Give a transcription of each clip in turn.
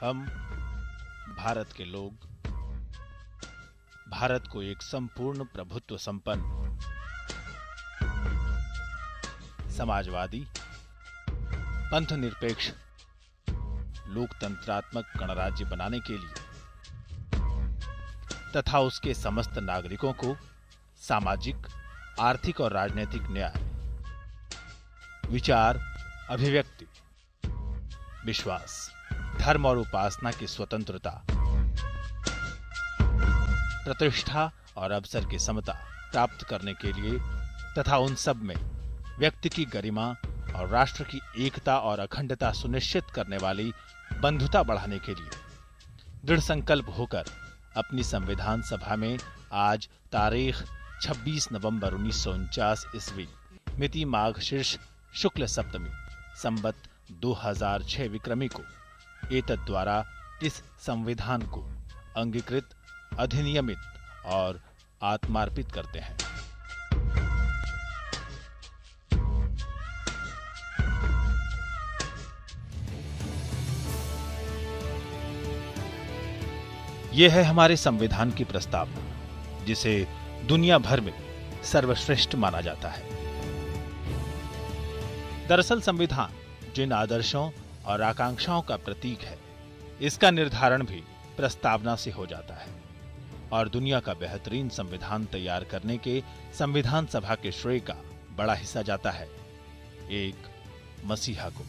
हम भारत के लोग भारत को एक संपूर्ण प्रभुत्व संपन्न समाजवादी पंथनिरपेक्ष लोकतंत्रात्मक गणराज्य बनाने के लिए तथा उसके समस्त नागरिकों को सामाजिक, आर्थिक और राजनीतिक न्याय, विचार, अभिव्यक्ति, विश्वास, धर्म और उपासना की स्वतंत्रता, प्रतिष्ठा और अवसर की समता प्राप्त करने के लिए तथा उन सब में व्यक्ति की गरिमा और राष्ट्र की एकता और अखंडता सुनिश्चित करने वाली बंधुता बढ़ाने के लिए दृढ़ संकल्प होकर अपनी संविधान सभा में आज तारीख 26 नवंबर 1949 ईस्वी मिति माघ शीर्ष शुक्ल सप्तमी संवत 2006 विक्रमी को एतद् द्वारा इस संविधान को अंगीकृत, अधिनियमित और आत्मार्पित करते हैं। यह है हमारे संविधान की प्रस्तावना, जिसे दुनिया भर में सर्वश्रेष्ठ माना जाता है। दरअसल संविधान जिन आदर्शों और आकांक्षाओं का प्रतीक है, इसका निर्धारण भी प्रस्तावना से हो जाता है और दुनिया का बेहतरीन संविधान तैयार करने के संविधान सभा के श्रेय का बड़ा हिस्सा जाता है एक मसीहा को,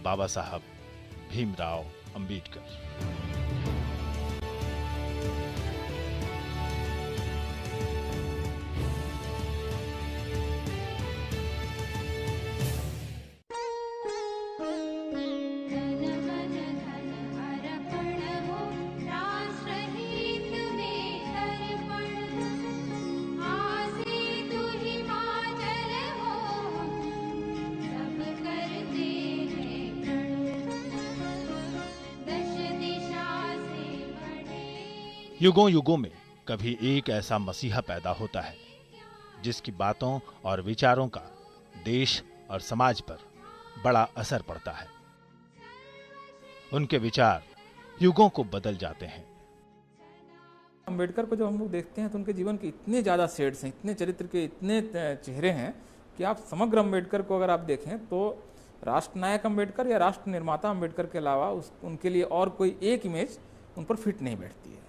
बाबा साहब भीमराव अंबेडकर। युगों युगों में कभी एक ऐसा मसीहा पैदा होता है जिसकी बातों और विचारों का देश और समाज पर बड़ा असर पड़ता है। उनके विचार युगों को बदल जाते हैं। अंबेडकर को जब हम लोग देखते हैं तो उनके जीवन के इतने ज्यादा शेड्स हैं, इतने चरित्र के इतने चेहरे हैं कि आप समग्र अंबेडकर को अगर आप देखें तो राष्ट्र नायक अंबेडकर या राष्ट्र निर्माता अंबेडकर के अलावा उनके लिए और कोई एक इमेज उन पर फिट नहीं बैठती है।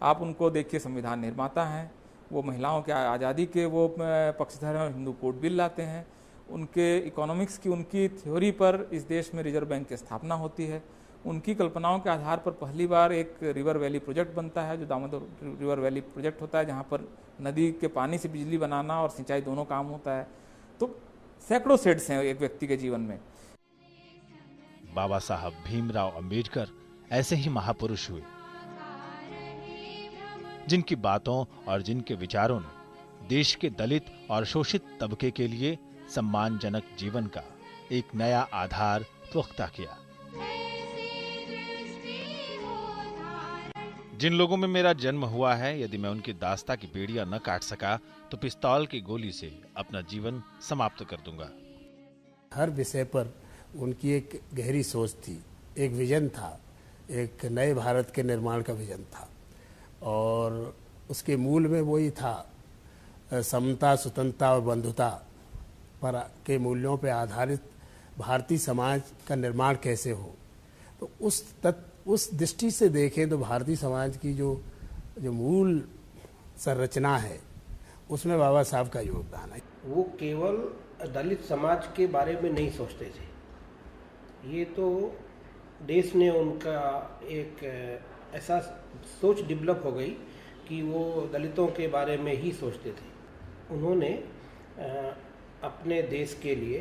आप उनको देखिए, संविधान निर्माता हैं, वो महिलाओं के आज़ादी के वो पक्षधर हैं, हिंदू कोड बिल लाते हैं, उनके इकोनॉमिक्स की उनकी थ्योरी पर इस देश में रिजर्व बैंक की स्थापना होती है, उनकी कल्पनाओं के आधार पर पहली बार एक रिवर वैली प्रोजेक्ट बनता है जो दामोदर रिवर वैली प्रोजेक्ट होता है, जहाँ पर नदी के पानी से बिजली बनाना और सिंचाई दोनों काम होता है। तो सैकड़ों सेड्स हैं एक व्यक्ति के जीवन में। बाबा साहब भीमराव अंबेडकर ऐसे ही महापुरुष हुए जिनकी बातों और जिनके विचारों ने देश के दलित और शोषित तबके के लिए सम्मानजनक जीवन का एक नया आधार पुख्ता किया। जिन लोगों में मेरा जन्म हुआ है, यदि मैं उनकी दास्ता की बेड़ियां न काट सका तो पिस्तौल की गोली से अपना जीवन समाप्त कर दूंगा। हर विषय पर उनकी एक गहरी सोच थी, एक विजन था, एक नए भारत के निर्माण का विजन था और उसके मूल में वही था समता, स्वतंत्रता और बंधुता पर के मूल्यों पर आधारित भारतीय समाज का निर्माण कैसे हो। तो उस दृष्टि से देखें तो भारतीय समाज की जो मूल संरचना है उसमें बाबा साहब का योगदान है। वो केवल दलित समाज के बारे में नहीं सोचते थे, ये तो देश ने उनका एक ऐसा सोच डेवलप हो गई कि वो दलितों के बारे में ही सोचते थे। उन्होंने अपने देश के लिए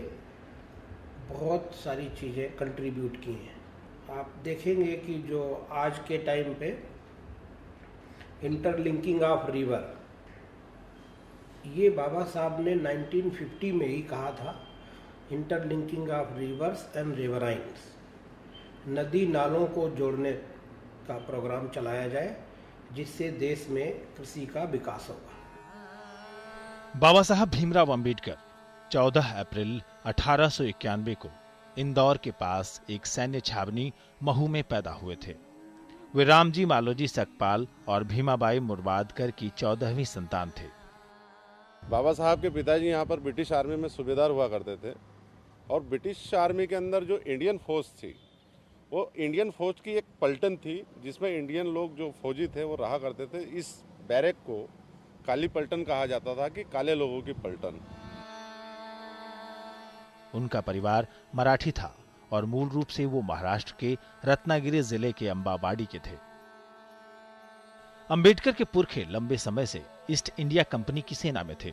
बहुत सारी चीज़ें कंट्रीब्यूट की हैं। आप देखेंगे कि जो आज के टाइम पे इंटरलिंकिंग ऑफ रिवर, ये बाबा साहब ने 1950 में ही कहा था, इंटरलिंकिंग ऑफ रिवर्स एंड रिवराइन्स, नदी नालों को जोड़ने का प्रोग्राम चलाया जाए जिससे देश में कृषि का विकास होगा। बाबा साहब भीमराव अंबेडकर 14 अप्रैल 1891 को इंदौर के पास एक सैन्य छावनी महू में पैदा हुए थे। वे रामजी मालोजी सकपाल और भीमाबाई मुरबादकर की 14वीं संतान थे। बाबा साहब के पिताजी यहाँ पर ब्रिटिश आर्मी में सूबेदार हुआ करते थे और ब्रिटिश आर्मी के अंदर जो इंडियन फौज थी वो इंडियन फौज की एक पलटन थी जिसमें इंडियन लोग जो फौजी थे वो रहा करते थे। इस बैरक को काली पलटन कहा जाता था कि काले लोगों की पलटन। उनका परिवार मराठी था और मूल रूप से वो महाराष्ट्र के रत्नागिरी जिले के अंबाबाड़ी के थे। अंबेडकर के पुरखे लंबे समय से ईस्ट इंडिया कंपनी की सेना में थे।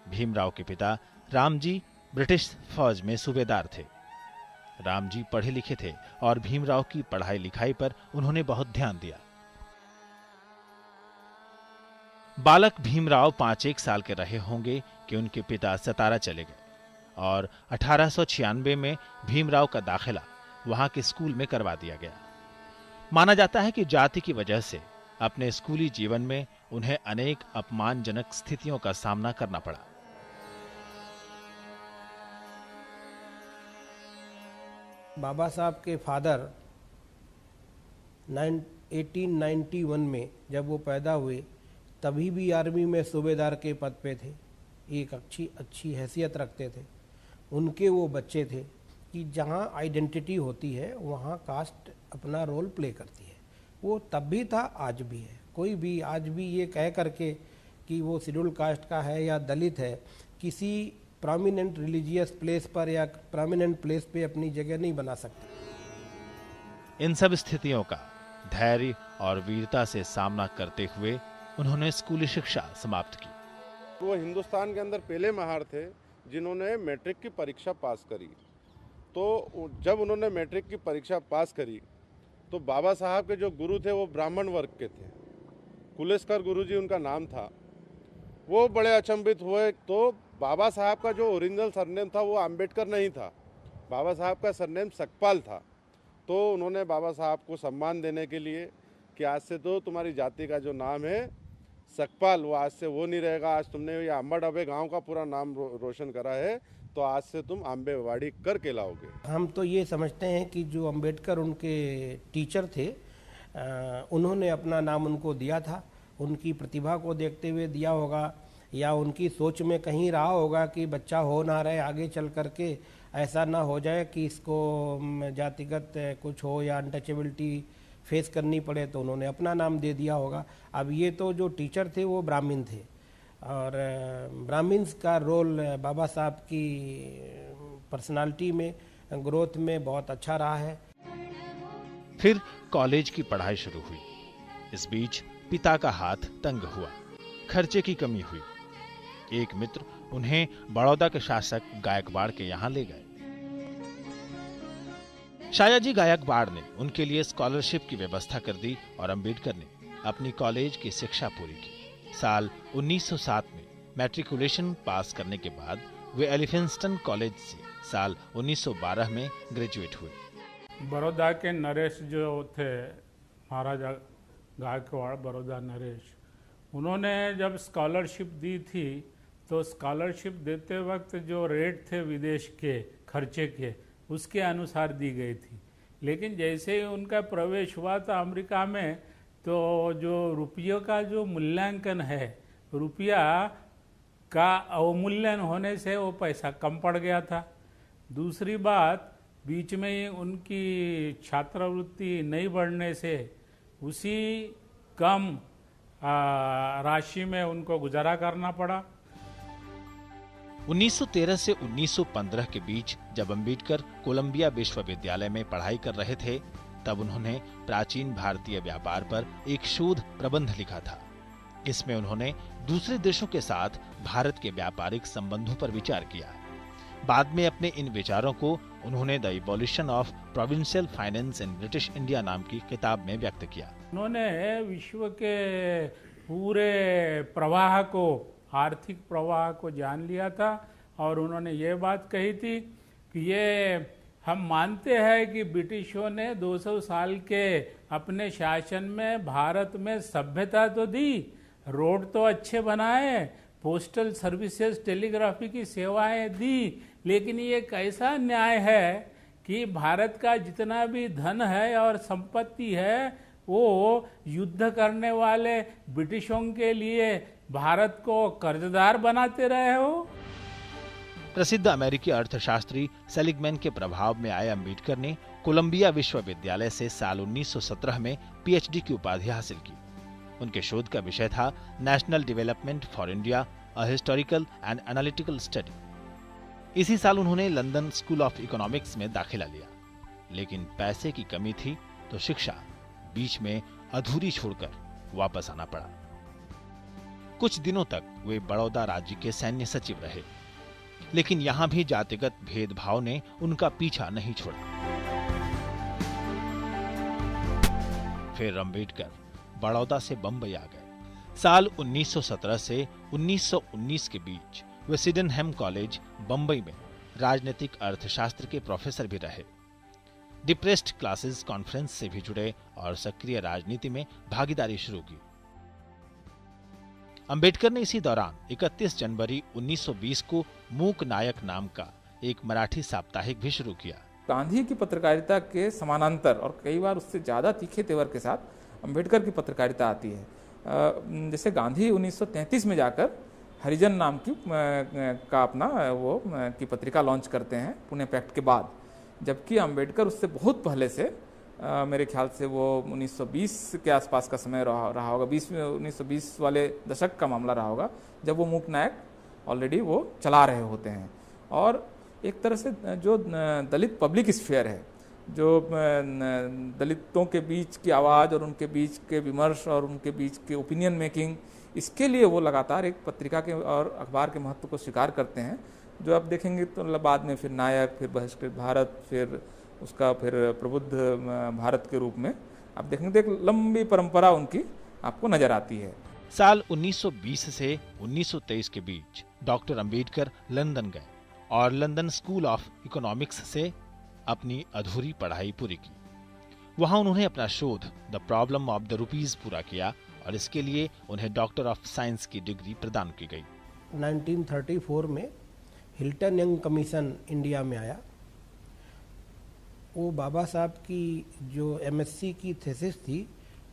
भीमराव के पिता रामजी ब्रिटिश फौज में सूबेदार थे। रामजी पढ़े लिखे थे और भीमराव की पढ़ाई लिखाई पर उन्होंने बहुत ध्यान दिया। बालक भीमराव 5-1 साल के रहे होंगे कि उनके पिता सतारा चले गए और 1896 में भीमराव का दाखिला वहां के स्कूल में करवा दिया गया। माना जाता है कि जाति की वजह से अपने स्कूली जीवन में उन्हें अनेक अपमानजनक स्थितियों का सामना करना पड़ा। बाबा साहब के फादर 1891 में जब वो पैदा हुए तभी भी आर्मी में सूबेदार के पद पे थे, एक अच्छी हैसियत रखते थे। उनके वो बच्चे थे कि जहाँ आइडेंटिटी होती है वहाँ कास्ट अपना रोल प्ले करती है। वो तब भी था, आज भी है। कोई भी आज भी ये कह करके कि वो शेड्यूल कास्ट का है या दलित है, किसी प्रोमिनेंट रिलीजियस प्लेस पर या प्रोमिनेंट प्लेस पे अपनी जगह नहीं बना सकते। इन सब स्थितियों का धैर्य और वीरता से सामना करते हुए उन्होंने स्कूली शिक्षा समाप्त की। वो हिंदुस्तान के अंदर पहले महार थे जिन्होंने मैट्रिक की परीक्षा पास करी। तो जब उन्होंने मैट्रिक की परीक्षा पास करी तो बाबा साहब के जो गुरु थे वो ब्राह्मण वर्ग के थे। कुलेस्कर गुरुजी उनका नाम था। वो बड़े अचंभित हुए। तो बाबा साहब का जो ओरिजिनल सरनेम था वो अंबेडकर नहीं था, बाबा साहब का सरनेम सकपाल था। तो उन्होंने बाबा साहब को सम्मान देने के लिए कि आज से तो तुम्हारी जाति का जो नाम है सकपाल, वो आज से वो नहीं रहेगा। आज तुमने ये अम्बाडबे गांव का पूरा नाम रोशन करा है, तो आज से तुम आंबेवाड़ी कर के लाओगे। हम तो ये समझते हैं कि जो अंबेडकर उनके टीचर थे, उन्होंने अपना नाम उनको दिया था। उनकी प्रतिभा को देखते हुए दिया होगा या उनकी सोच में कहीं रहा होगा कि बच्चा हो ना रहे, आगे चल करके ऐसा ना हो जाए कि इसको जातिगत कुछ हो या अनटचेबिलिटी फेस करनी पड़े, तो उन्होंने अपना नाम दे दिया होगा। अब ये तो जो टीचर थे वो ब्राह्मण थे और ब्राह्मण्स का रोल बाबा साहब की पर्सनालिटी में, ग्रोथ में बहुत अच्छा रहा है। फिर कॉलेज की पढ़ाई शुरू हुई। इस बीच पिता का हाथ तंग हुआ, खर्चे की कमी हुई। एक मित्र उन्हें बड़ौदा के शासक गायकवाड़ के यहां ले गए। शायाजी गायकवाड़ ने उनके लिए स्कॉलरशिप की व्यवस्था कर दी और अंबेडकर ने अपनी कॉलेज की शिक्षा पूरी की। साल 1907 में मैट्रिकुलेशन पास करने के बाद वे एलिफिंस्टन कॉलेज से साल 1912 में ग्रेजुएट हुए। बड़ौदा के नरेश जो थे, महाराजा गायकवाड़ बड़ौदा नरेश, उन्होंने जब स्कॉलरशिप दी थी तो स्कॉलरशिप देते वक्त जो रेट थे विदेश के खर्चे के, उसके अनुसार दी गई थी। लेकिन जैसे ही उनका प्रवेश हुआ था अमेरिका में, तो जो रुपयों का जो मूल्यांकन है, रुपया का अवमूल्यन होने से वो पैसा कम पड़ गया था। दूसरी बात, बीच में ही उनकी छात्रवृत्ति नहीं बढ़ने से उसी कम राशि में उनको गुजारा करना पड़ा। 1913 से 1915 के बीच जब अंबेडकर कोलंबिया विश्वविद्यालय में पढ़ाई कर रहे थे, तब उन्होंने प्राचीन भारतीय व्यापार पर एक शोध प्रबंध लिखा था। इसमें उन्होंने दूसरे देशों के साथ भारत के व्यापारिक संबंधों पर विचार किया। बाद में अपने इन विचारों को उन्होंने the evolution of provincial finance in British India नाम की किताब में व्यक्त किया। उन्होंने विश्व के पूरे प्रवाह को, आर्थिक प्रवाह को जान लिया था और उन्होंने ये बात कही थी कि ये हम मानते हैं कि ब्रिटिशों ने 200 साल के अपने शासन में भारत में सभ्यता तो दी, रोड तो अच्छे बनाए, पोस्टल सर्विसेज टेलीग्राफी की सेवाएं दी, लेकिन ये कैसा न्याय है कि भारत का जितना भी धन है और संपत्ति है वो युद्ध करने वाले ब्रिटिशों के लिए भारत को कर्जदार बनाते रहे हो। प्रसिद्ध अमेरिकी अर्थशास्त्री सेलिगमैन के प्रभाव में आए अंबेडकर ने कोलंबिया विश्वविद्यालय से साल 1917 में पीएचडी की उपाधि हासिल की। उनके शोध का विषय था national development for India, a historical and analytical study. इसी साल उन्होंने लंदन स्कूल ऑफ इकोनॉमिक्स में दाखिला लिया, लेकिन पैसे की कमी थी तो शिक्षा बीच में अधूरी छोड़कर वापस आना पड़ा। कुछ दिनों तक वे बड़ौदा राज्य के सैन्य सचिव रहे, लेकिन यहां भी जातिगत भेदभाव ने उनका पीछा नहीं छोड़ा। फिर अंबेडकर बड़ौदा से बंबई आ गए। साल 1917 से 1919 के बीच वे सिडेनहम कॉलेज बंबई में राजनीतिक अर्थशास्त्र के प्रोफेसर भी रहे। डिप्रेस्ड क्लासेस कॉन्फ्रेंस से भी जुड़े और सक्रिय राजनीति में भागीदारी शुरू की। अंबेडकर ने इसी दौरान 31 जनवरी 1920 को मूक नायक नाम का एक मराठी साप्ताहिक भी शुरू किया। गांधी की पत्रकारिता के समानांतर और कई बार उससे ज़्यादा तीखे तेवर के साथ अंबेडकर की पत्रकारिता आती है। जैसे गांधी 1933 में जाकर हरिजन नाम की का अपना वो की पत्रिका लॉन्च करते हैं पुणे पैक्ट के बाद, जबकि अंबेडकर उससे बहुत पहले से मेरे ख्याल से वो 1920 के आसपास का समय रहा होगा, 1920 वाले दशक का मामला रहा होगा, जब वो मूक नायक ऑलरेडी वो चला रहे होते हैं। और एक तरह से जो दलित पब्लिक स्फीयर है, जो दलितों के बीच की आवाज़ और उनके बीच के विमर्श और उनके बीच के ओपिनियन मेकिंग, इसके लिए वो लगातार एक पत्रिका के और अखबार के महत्व को स्वीकार करते हैं। जो आप देखेंगे तो बाद में फिर नायक, फिर बहिष्कृत भारत, फिर उसका फिर प्रबुद्ध भारत के रूप में आप देखेंगे तो एक लंबी परंपरा उनकी आपको नजर आती है। साल 1920 से 1923 के बीच डॉक्टर अंबेडकर लंदन गए और लंदन स्कूल ऑफ इकोनॉमिक्स से अपनी अधूरी पढ़ाई पूरी की। वहां उन्होंने अपना शोध the problem of the rupees पूरा किया और इसके लिए उन्हें डॉक्टर ऑफ साइंस की डिग्री प्रदान की गई। 1934 में हिल्टन यंग कमीशन इंडिया में आया। वो बाबा साहब की जो एमएससी की थीसिस थी,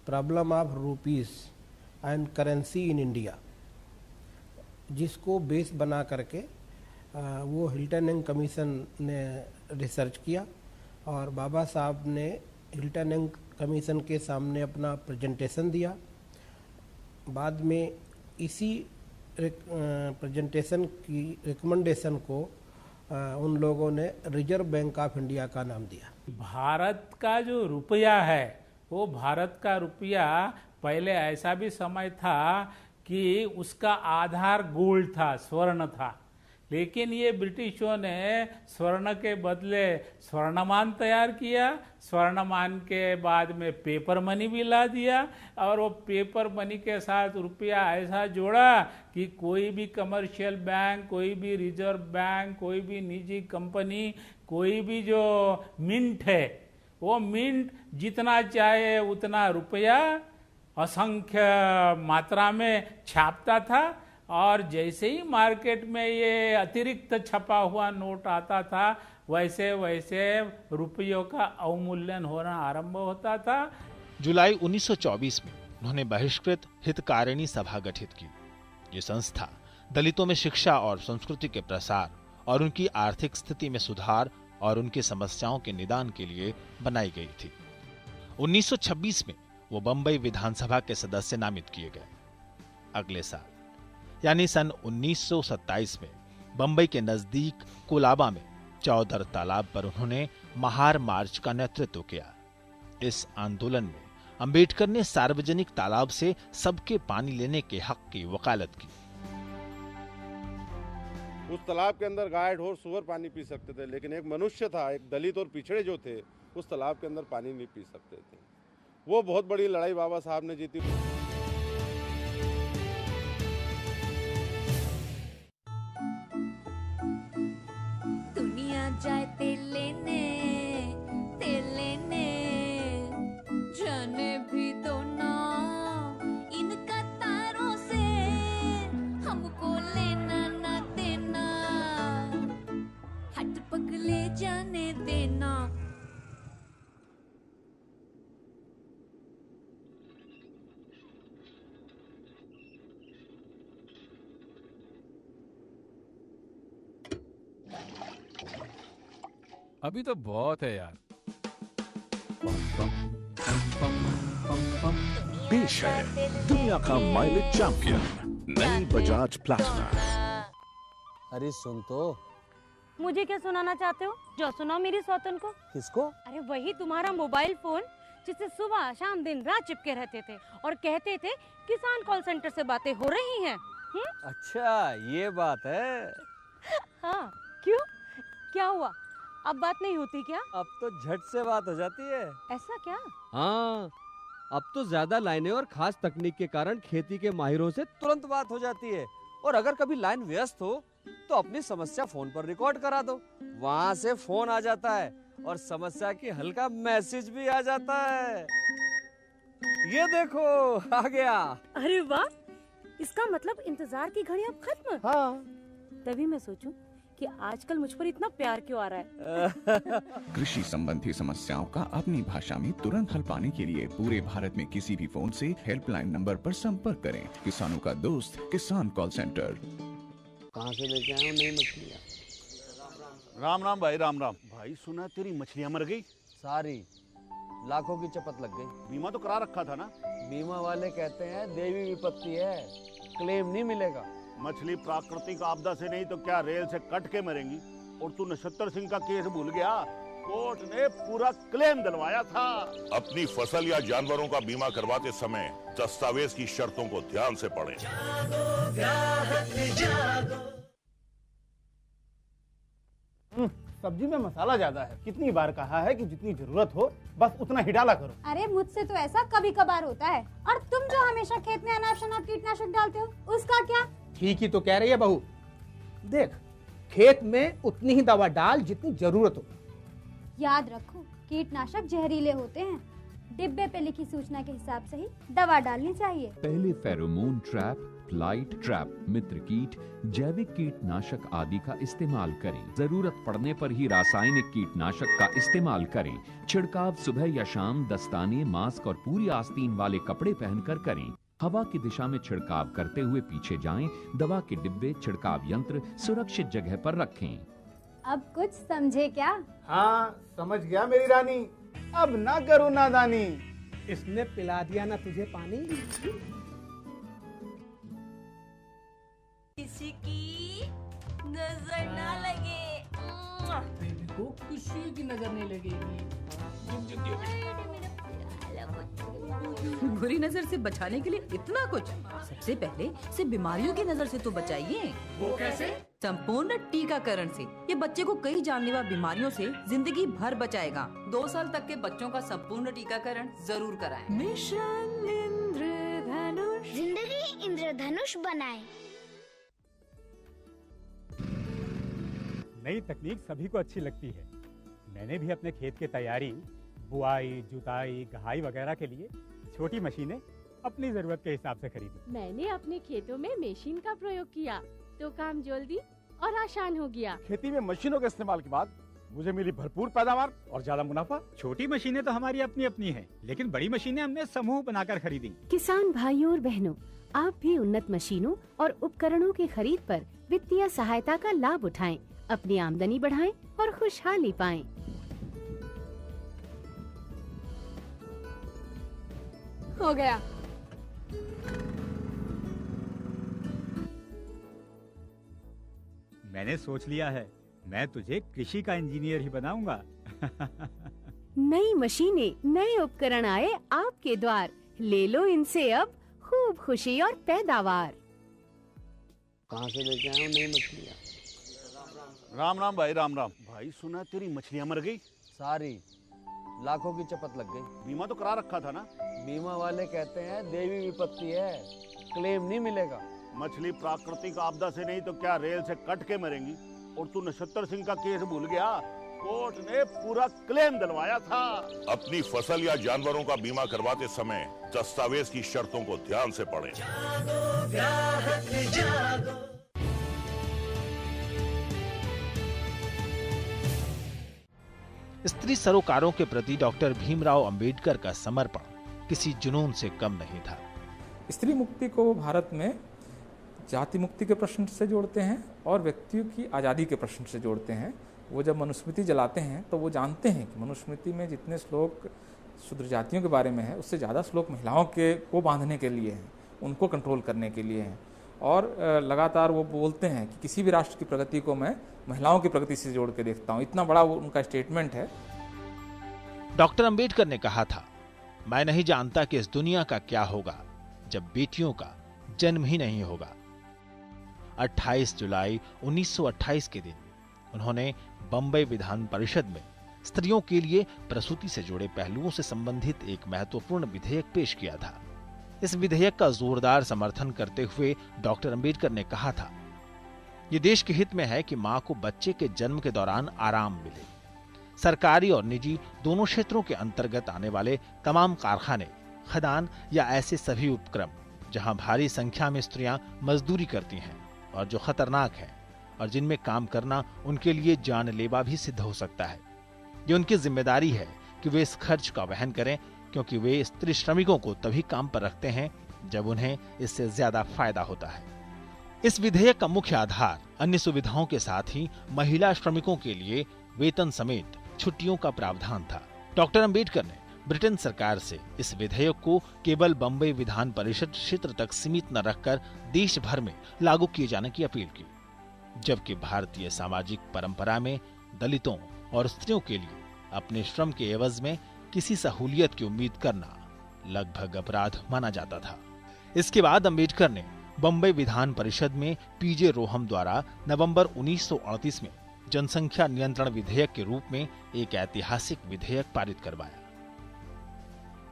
problem of rupees and currency in India, जिसको बेस बना करके वो हिल्टन यंग कमीशन ने रिसर्च किया और बाबा साहब ने हिल्टन यंग कमीशन के सामने अपना प्रेजेंटेशन दिया। बाद में इसी प्रेजेंटेशन की रिकमेंडेशन को उन लोगों ने रिजर्व बैंक ऑफ इंडिया का नाम दिया। भारत का जो रुपया है, वो भारत का रुपया पहले ऐसा भी समय था कि उसका आधार गोल्ड था, स्वर्ण था, लेकिन ये ब्रिटिशों ने स्वर्ण के बदले स्वर्णमान तैयार किया। स्वर्णमान के बाद में पेपर मनी भी ला दिया और वो पेपर मनी के साथ रुपया ऐसा जोड़ा कि कोई भी कमर्शियल बैंक, कोई भी रिजर्व बैंक, कोई भी निजी कंपनी, कोई भी जो मिंट है, वो मिंट जितना चाहे उतना रुपया असंख्य मात्रा में छापता था और जैसे ही मार्केट में ये अतिरिक्त छपा हुआ नोट आता था, वैसे वैसे रुपयों का अवमूल्यन होना आरंभ होता था। जुलाई 1924 में उन्होंने बहिष्कृत हितकारिणी सभा गठित की। ये संस्था दलितों में शिक्षा और संस्कृति के प्रसार और उनकी आर्थिक स्थिति में सुधार और उनकी समस्याओं के निदान के लिए बनाई गई थी। 1926 में वो बंबई विधानसभा के सदस्य नामित किए गए। अगले साल यानी सन 1927 में बंबई के नजदीक कोलाबा में चौधर तालाब पर उन्होंने महार मार्च का नेतृत्व किया। इस आंदोलन में अंबेडकर ने सार्वजनिक तालाब से सबके पानी लेने के हक की वकालत की। उस तालाब के अंदर गाय, ढोर, सुअर पानी पी सकते थे, लेकिन एक मनुष्य था, एक दलित और पिछड़े जो थे, उस तालाब के अंदर पानी नहीं पी सकते थे। वो बहुत बड़ी लड़ाई बाबा साहब ने जीती। दुनिया जाए तेल लेने जाने भी दो ना इन कतारों से, हमको लेना ना देना, हट पगले जाने देना। अभी तो बहुत है यार। पेश है दुनिया का माइलेज चैंपियन नई बजाज प्लैटिना। अरे सुन तो। मुझे क्या सुनाना चाहते हो? जो सुनाओ मेरी सौतन को। किसको? अरे वही तुम्हारा मोबाइल फोन जिससे सुबह शाम दिन रात चिपके रहते थे और कहते थे किसान कॉल सेंटर से बातें हो रही हैं। अच्छा ये बात है। हाँ क्यों, क्या हुआ? अब बात नहीं होती क्या? अब तो झट से बात हो जाती है। ऐसा क्या? हाँ अब तो ज्यादा लाइनें और खास तकनीक के कारण खेती के माहिरों से तुरंत बात हो जाती है। और अगर कभी लाइन व्यस्त हो तो अपनी समस्या फोन पर रिकॉर्ड करा दो, वहाँ से फोन आ जाता है और समस्या की हल का मैसेज भी आ जाता है। ये देखो आ गया। अरे वाह, इसका मतलब इंतजार की घड़ी अब खत्म। हाँ तभी मैं सोचूं कि आजकल मुझ पर इतना प्यार क्यों आ रहा है। कृषि संबंधी समस्याओं का अपनी भाषा में तुरंत हल पाने के लिए पूरे भारत में किसी भी फोन से हेल्पलाइन नंबर पर संपर्क करें। किसानों का दोस्त किसान कॉल सेंटर। कहाँ से लेके आए हो नई मछलियाँ? राम राम भाई, राम राम भाई। सुना तेरी मछलियाँ मर गई सारी, लाखों की चपत लग गई। बीमा तो करा रखा था ना? बीमा वाले कहते हैं देवी विपत्ति है, क्लेम नहीं मिलेगा। मछली प्राकृतिक आपदा से नहीं तो क्या रेल से कट के मरेंगी। और तू नक्षत्र सिंह का केस भूल गया, कोर्ट ने पूरा क्लेम दिलवाया था। अपनी फसल या जानवरों का बीमा करवाते समय दस्तावेज की शर्तों को ध्यान से पढ़ें। सब्जी में मसाला ज्यादा है। कितनी बार कहा है कि जितनी जरूरत हो बस उतना ही डाला करो। अरे मुझसे तो ऐसा कभी कभार होता है। और तुम जो हमेशा खेत में अनाप शनाप कीटनाशक डालते हो उसका क्या? ठीक ही तो कह रही है बहू। देख, खेत में उतनी ही दवा डाल जितनी जरूरत हो। याद रखो, कीटनाशक जहरीले होते हैं। डिब्बे पे लिखी सूचना के हिसाब से ही दवा डालनी चाहिए। पहले फेरोमोन ट्रैप, फ्लाइट ट्रैप, मित्र कीट, जैविक कीटनाशक आदि का इस्तेमाल करें। जरूरत पड़ने पर ही रासायनिक कीटनाशक का इस्तेमाल करें। छिड़काव सुबह या शाम दस्ताने, मास्क और पूरी आस्तीन वाले कपड़े पहनकर करें। हवा की दिशा में छिड़काव करते हुए पीछे जाएं। दवा के डिब्बे, छिड़काव यंत्र सुरक्षित जगह पर रखें। अब कुछ समझे क्या? हाँ समझ गया मेरी रानी। अब ना करो नादानी। इसने पिला दिया ना तुझे पानी। किसी की नजर ना लगे। बेबी को किसी की नजर नहीं लगेगी। बुरी नजर से बचाने के लिए इतना कुछ। सबसे पहले से बीमारियों की नजर से तो बचाइए। वो कैसे? संपूर्ण टीकाकरण से। ये बच्चे को कई जानलेवा बीमारियों से जिंदगी भर बचाएगा। 2 साल तक के बच्चों का संपूर्ण टीकाकरण जरूर कराएं। मिशन इंद्रधनुष, जिंदगी इंद्रधनुष बनाए। नई तकनीक सभी को अच्छी लगती है। मैंने भी अपने खेत की तैयारी, बुआई, जुताई, गहाई वगैरह के लिए छोटी मशीनें अपनी जरूरत के हिसाब से खरीदी। मैंने अपने खेतों में मशीन का प्रयोग किया तो काम जल्दी और आसान हो गया। खेती में मशीनों के इस्तेमाल के बाद मुझे मिली भरपूर पैदावार और ज्यादा मुनाफा। छोटी मशीनें तो हमारी अपनी अपनी हैं, लेकिन बड़ी मशीनें हमने समूह बनाकर खरीदी। किसान भाइयों और बहनों, आप भी उन्नत मशीनों और उपकरणों की खरीद पर वित्तीय सहायता का लाभ उठाएं, अपनी आमदनी बढ़ाएं और खुशहाली पाएं। हो गया। मैंने सोच लिया है, मैं तुझे कृषि का इंजीनियर ही बनाऊंगा। नई मशीनें, नए उपकरण आए आपके द्वार। ले लो इनसे अब खूब खुशी और पैदावार। कहाँ से लेके आए हो नई मछलियाँ? राम राम भाई, राम राम भाई। सुना तेरी मछलियाँ मर गई सारी, लाखों की चपत लग गई। बीमा तो करा रखा था ना? बीमा वाले कहते हैं देवी विपत्ति है, क्लेम नहीं मिलेगा। मछली प्राकृतिक आपदा से नहीं तो क्या रेल से कट के मरेंगी। और तू नक्षत्र सिंह का केस भूल गया, कोर्ट ने पूरा क्लेम दिलवाया था। अपनी फसल या जानवरों का बीमा करवाते समय दस्तावेज की शर्तों को ध्यान से पढ़ें। स्त्री सरोकारों के प्रति डॉक्टर भीमराव अंबेडकर का समर्पण किसी जुनून से कम नहीं था। स्त्री मुक्ति को भारत में जाति मुक्ति के प्रश्न से जोड़ते हैं और व्यक्तियों की आज़ादी के प्रश्न से जोड़ते हैं। वो जब मनुस्मृति जलाते हैं तो वो जानते हैं कि मनुस्मृति में जितने श्लोक शूद्र जातियों के बारे में है उससे ज़्यादा श्लोक महिलाओं के को बांधने के लिए हैं, उनको कंट्रोल करने के लिए हैं। और लगातार वो बोलते हैं कि किसी भी राष्ट्र की प्रगति को मैं महिलाओं की प्रगति से जोड़ के देखता हूँ। इतना बड़ा वो उनका स्टेटमेंट है। डॉक्टर अंबेडकर ने कहा था, मैं नहीं जानता कि इस दुनिया का क्या होगा जब बेटियों का जन्म ही नहीं होगा। 28 जुलाई 1928 के दिन उन्होंने बंबई विधान परिषद में स्त्रियों के लिए प्रसूति से जुड़े पहलुओं से संबंधित एक महत्वपूर्ण विधेयक पेश किया था। इस विधेयक का जोरदार समर्थन करते हुए डॉक्टर अंबेडकर ने कहा था, ये देश के हित में है कि मां को बच्चे के जन्म के दौरान आराम मिले। सरकारी और निजी दोनों क्षेत्रों के अंतर्गत आने वाले तमाम कारखाने, खदान या ऐसे सभी उपक्रम जहां भारी संख्या में स्त्रियां मजदूरी करती हैं और जो खतरनाक है और जिनमें काम करना उनके लिए जानलेवा भी सिद्ध हो सकता है, ये उनकी जिम्मेदारी है कि वे इस खर्च का वहन करें, क्योंकि वे स्त्री श्रमिकों को तभी काम पर रखते हैं जब उन्हें इससे ज्यादा फायदा होता है। इस विधेयक का मुख्य आधार अन्य सुविधाओं के साथ ही महिला श्रमिकों के लिए वेतन समेत छुट्टियों का प्रावधान था। डॉक्टर अंबेडकर ने ब्रिटेन सरकार से इस विधेयक को केवल बंबई विधान परिषद क्षेत्र तक सीमित न रखकर देश भर में लागू किए जाने की अपील की, जबकि भारतीय सामाजिक परंपरा में दलितों और स्त्रियों के लिए अपने श्रम के एवज में किसी सहूलियत की उम्मीद करना लगभग अपराध माना जाता था। इसके बाद अंबेडकर ने बंबई विधान परिषद में पीजे रोहम द्वारा नवंबर 1938 में जनसंख्या नियंत्रण विधेयक के रूप में एक ऐतिहासिक विधेयक पारित करवाया।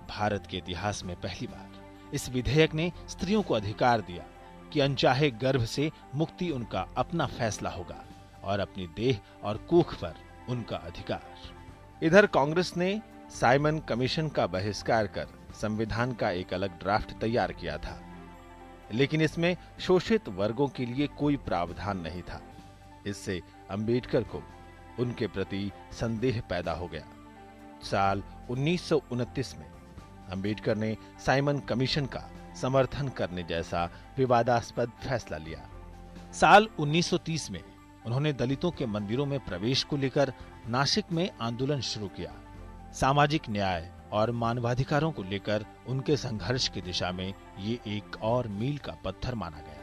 भारत के इतिहास में पहली बार इस विधेयक ने स्त्रियों को अधिकार दिया कि अनचाहे गर्भ से मुक्ति उनका अपना फैसला होगा और अपनी देह और कोख पर उनका अधिकार। इधर कांग्रेस ने साइमन कमीशन का बहिष्कार कर संविधान का एक अलग ड्राफ्ट तैयार किया था, लेकिन इसमें शोषित वर्गों के लिए कोई प्रावधान नहीं था। इससे अंबेडकर को उनके प्रति संदेह पैदा हो गया। साल 1929 में अंबेडकर ने साइमन कमीशन का समर्थन करने जैसा विवादास्पद फैसला लिया। साल 1930 में उन्होंने दलितों के मंदिरों में प्रवेश को लेकर नासिक में आंदोलन शुरू किया। सामाजिक न्याय और मानवाधिकारों को लेकर उनके संघर्ष की दिशा में ये एक और मील का पत्थर माना गया।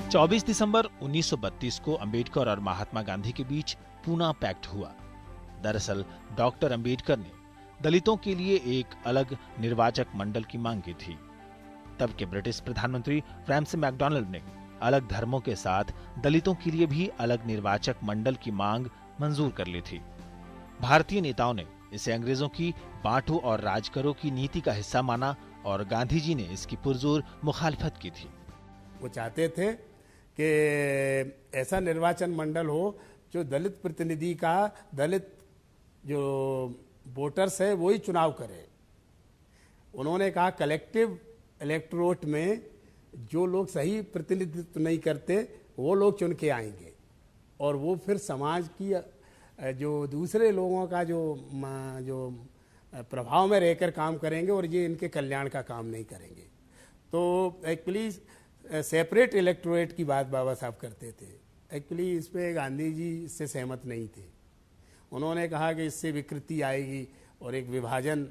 – 24 दिसंबर 1932 को अंबेडकर और महात्मा गांधी के बीच पूना पैक्ट हुआ। दरअसल डॉक्टर अंबेडकर ने दलितों के लिए एक अलग निर्वाचक मंडल की मांग की थी। तब के ब्रिटिश प्रधानमंत्री रैमसे मैकडॉनल्ड ने अलग धर्मों के साथ दलितों के लिए भी अलग निर्वाचक मंडल की मांग मंजूर कर ली थी। भारतीय नेताओं ने इसे अंग्रेजों की बांटो और राज करो की नीति का हिस्सा माना और गांधी जी ने इसकी पुरजोर मुखालफत की थी। वो चाहते थे कि ऐसा निर्वाचन मंडल हो जो दलित प्रतिनिधि का, दलित जो वोटर्स है वही चुनाव करे। उन्होंने कहा कलेक्टिव इलेक्टोरेट में जो लोग सही प्रतिनिधित्व नहीं करते वो लोग चुन के आएंगे और वो फिर समाज की जो दूसरे लोगों का जो प्रभाव में रहकर काम करेंगे और ये इनके कल्याण का काम नहीं करेंगे। तो एक्चुअली सेपरेट इलेक्टोरेट की बात बाबा साहब करते थे। एक्चुअली इस पर गांधी जी इससे सहमत नहीं थे। उन्होंने कहा कि इससे विकृति आएगी और एक विभाजन,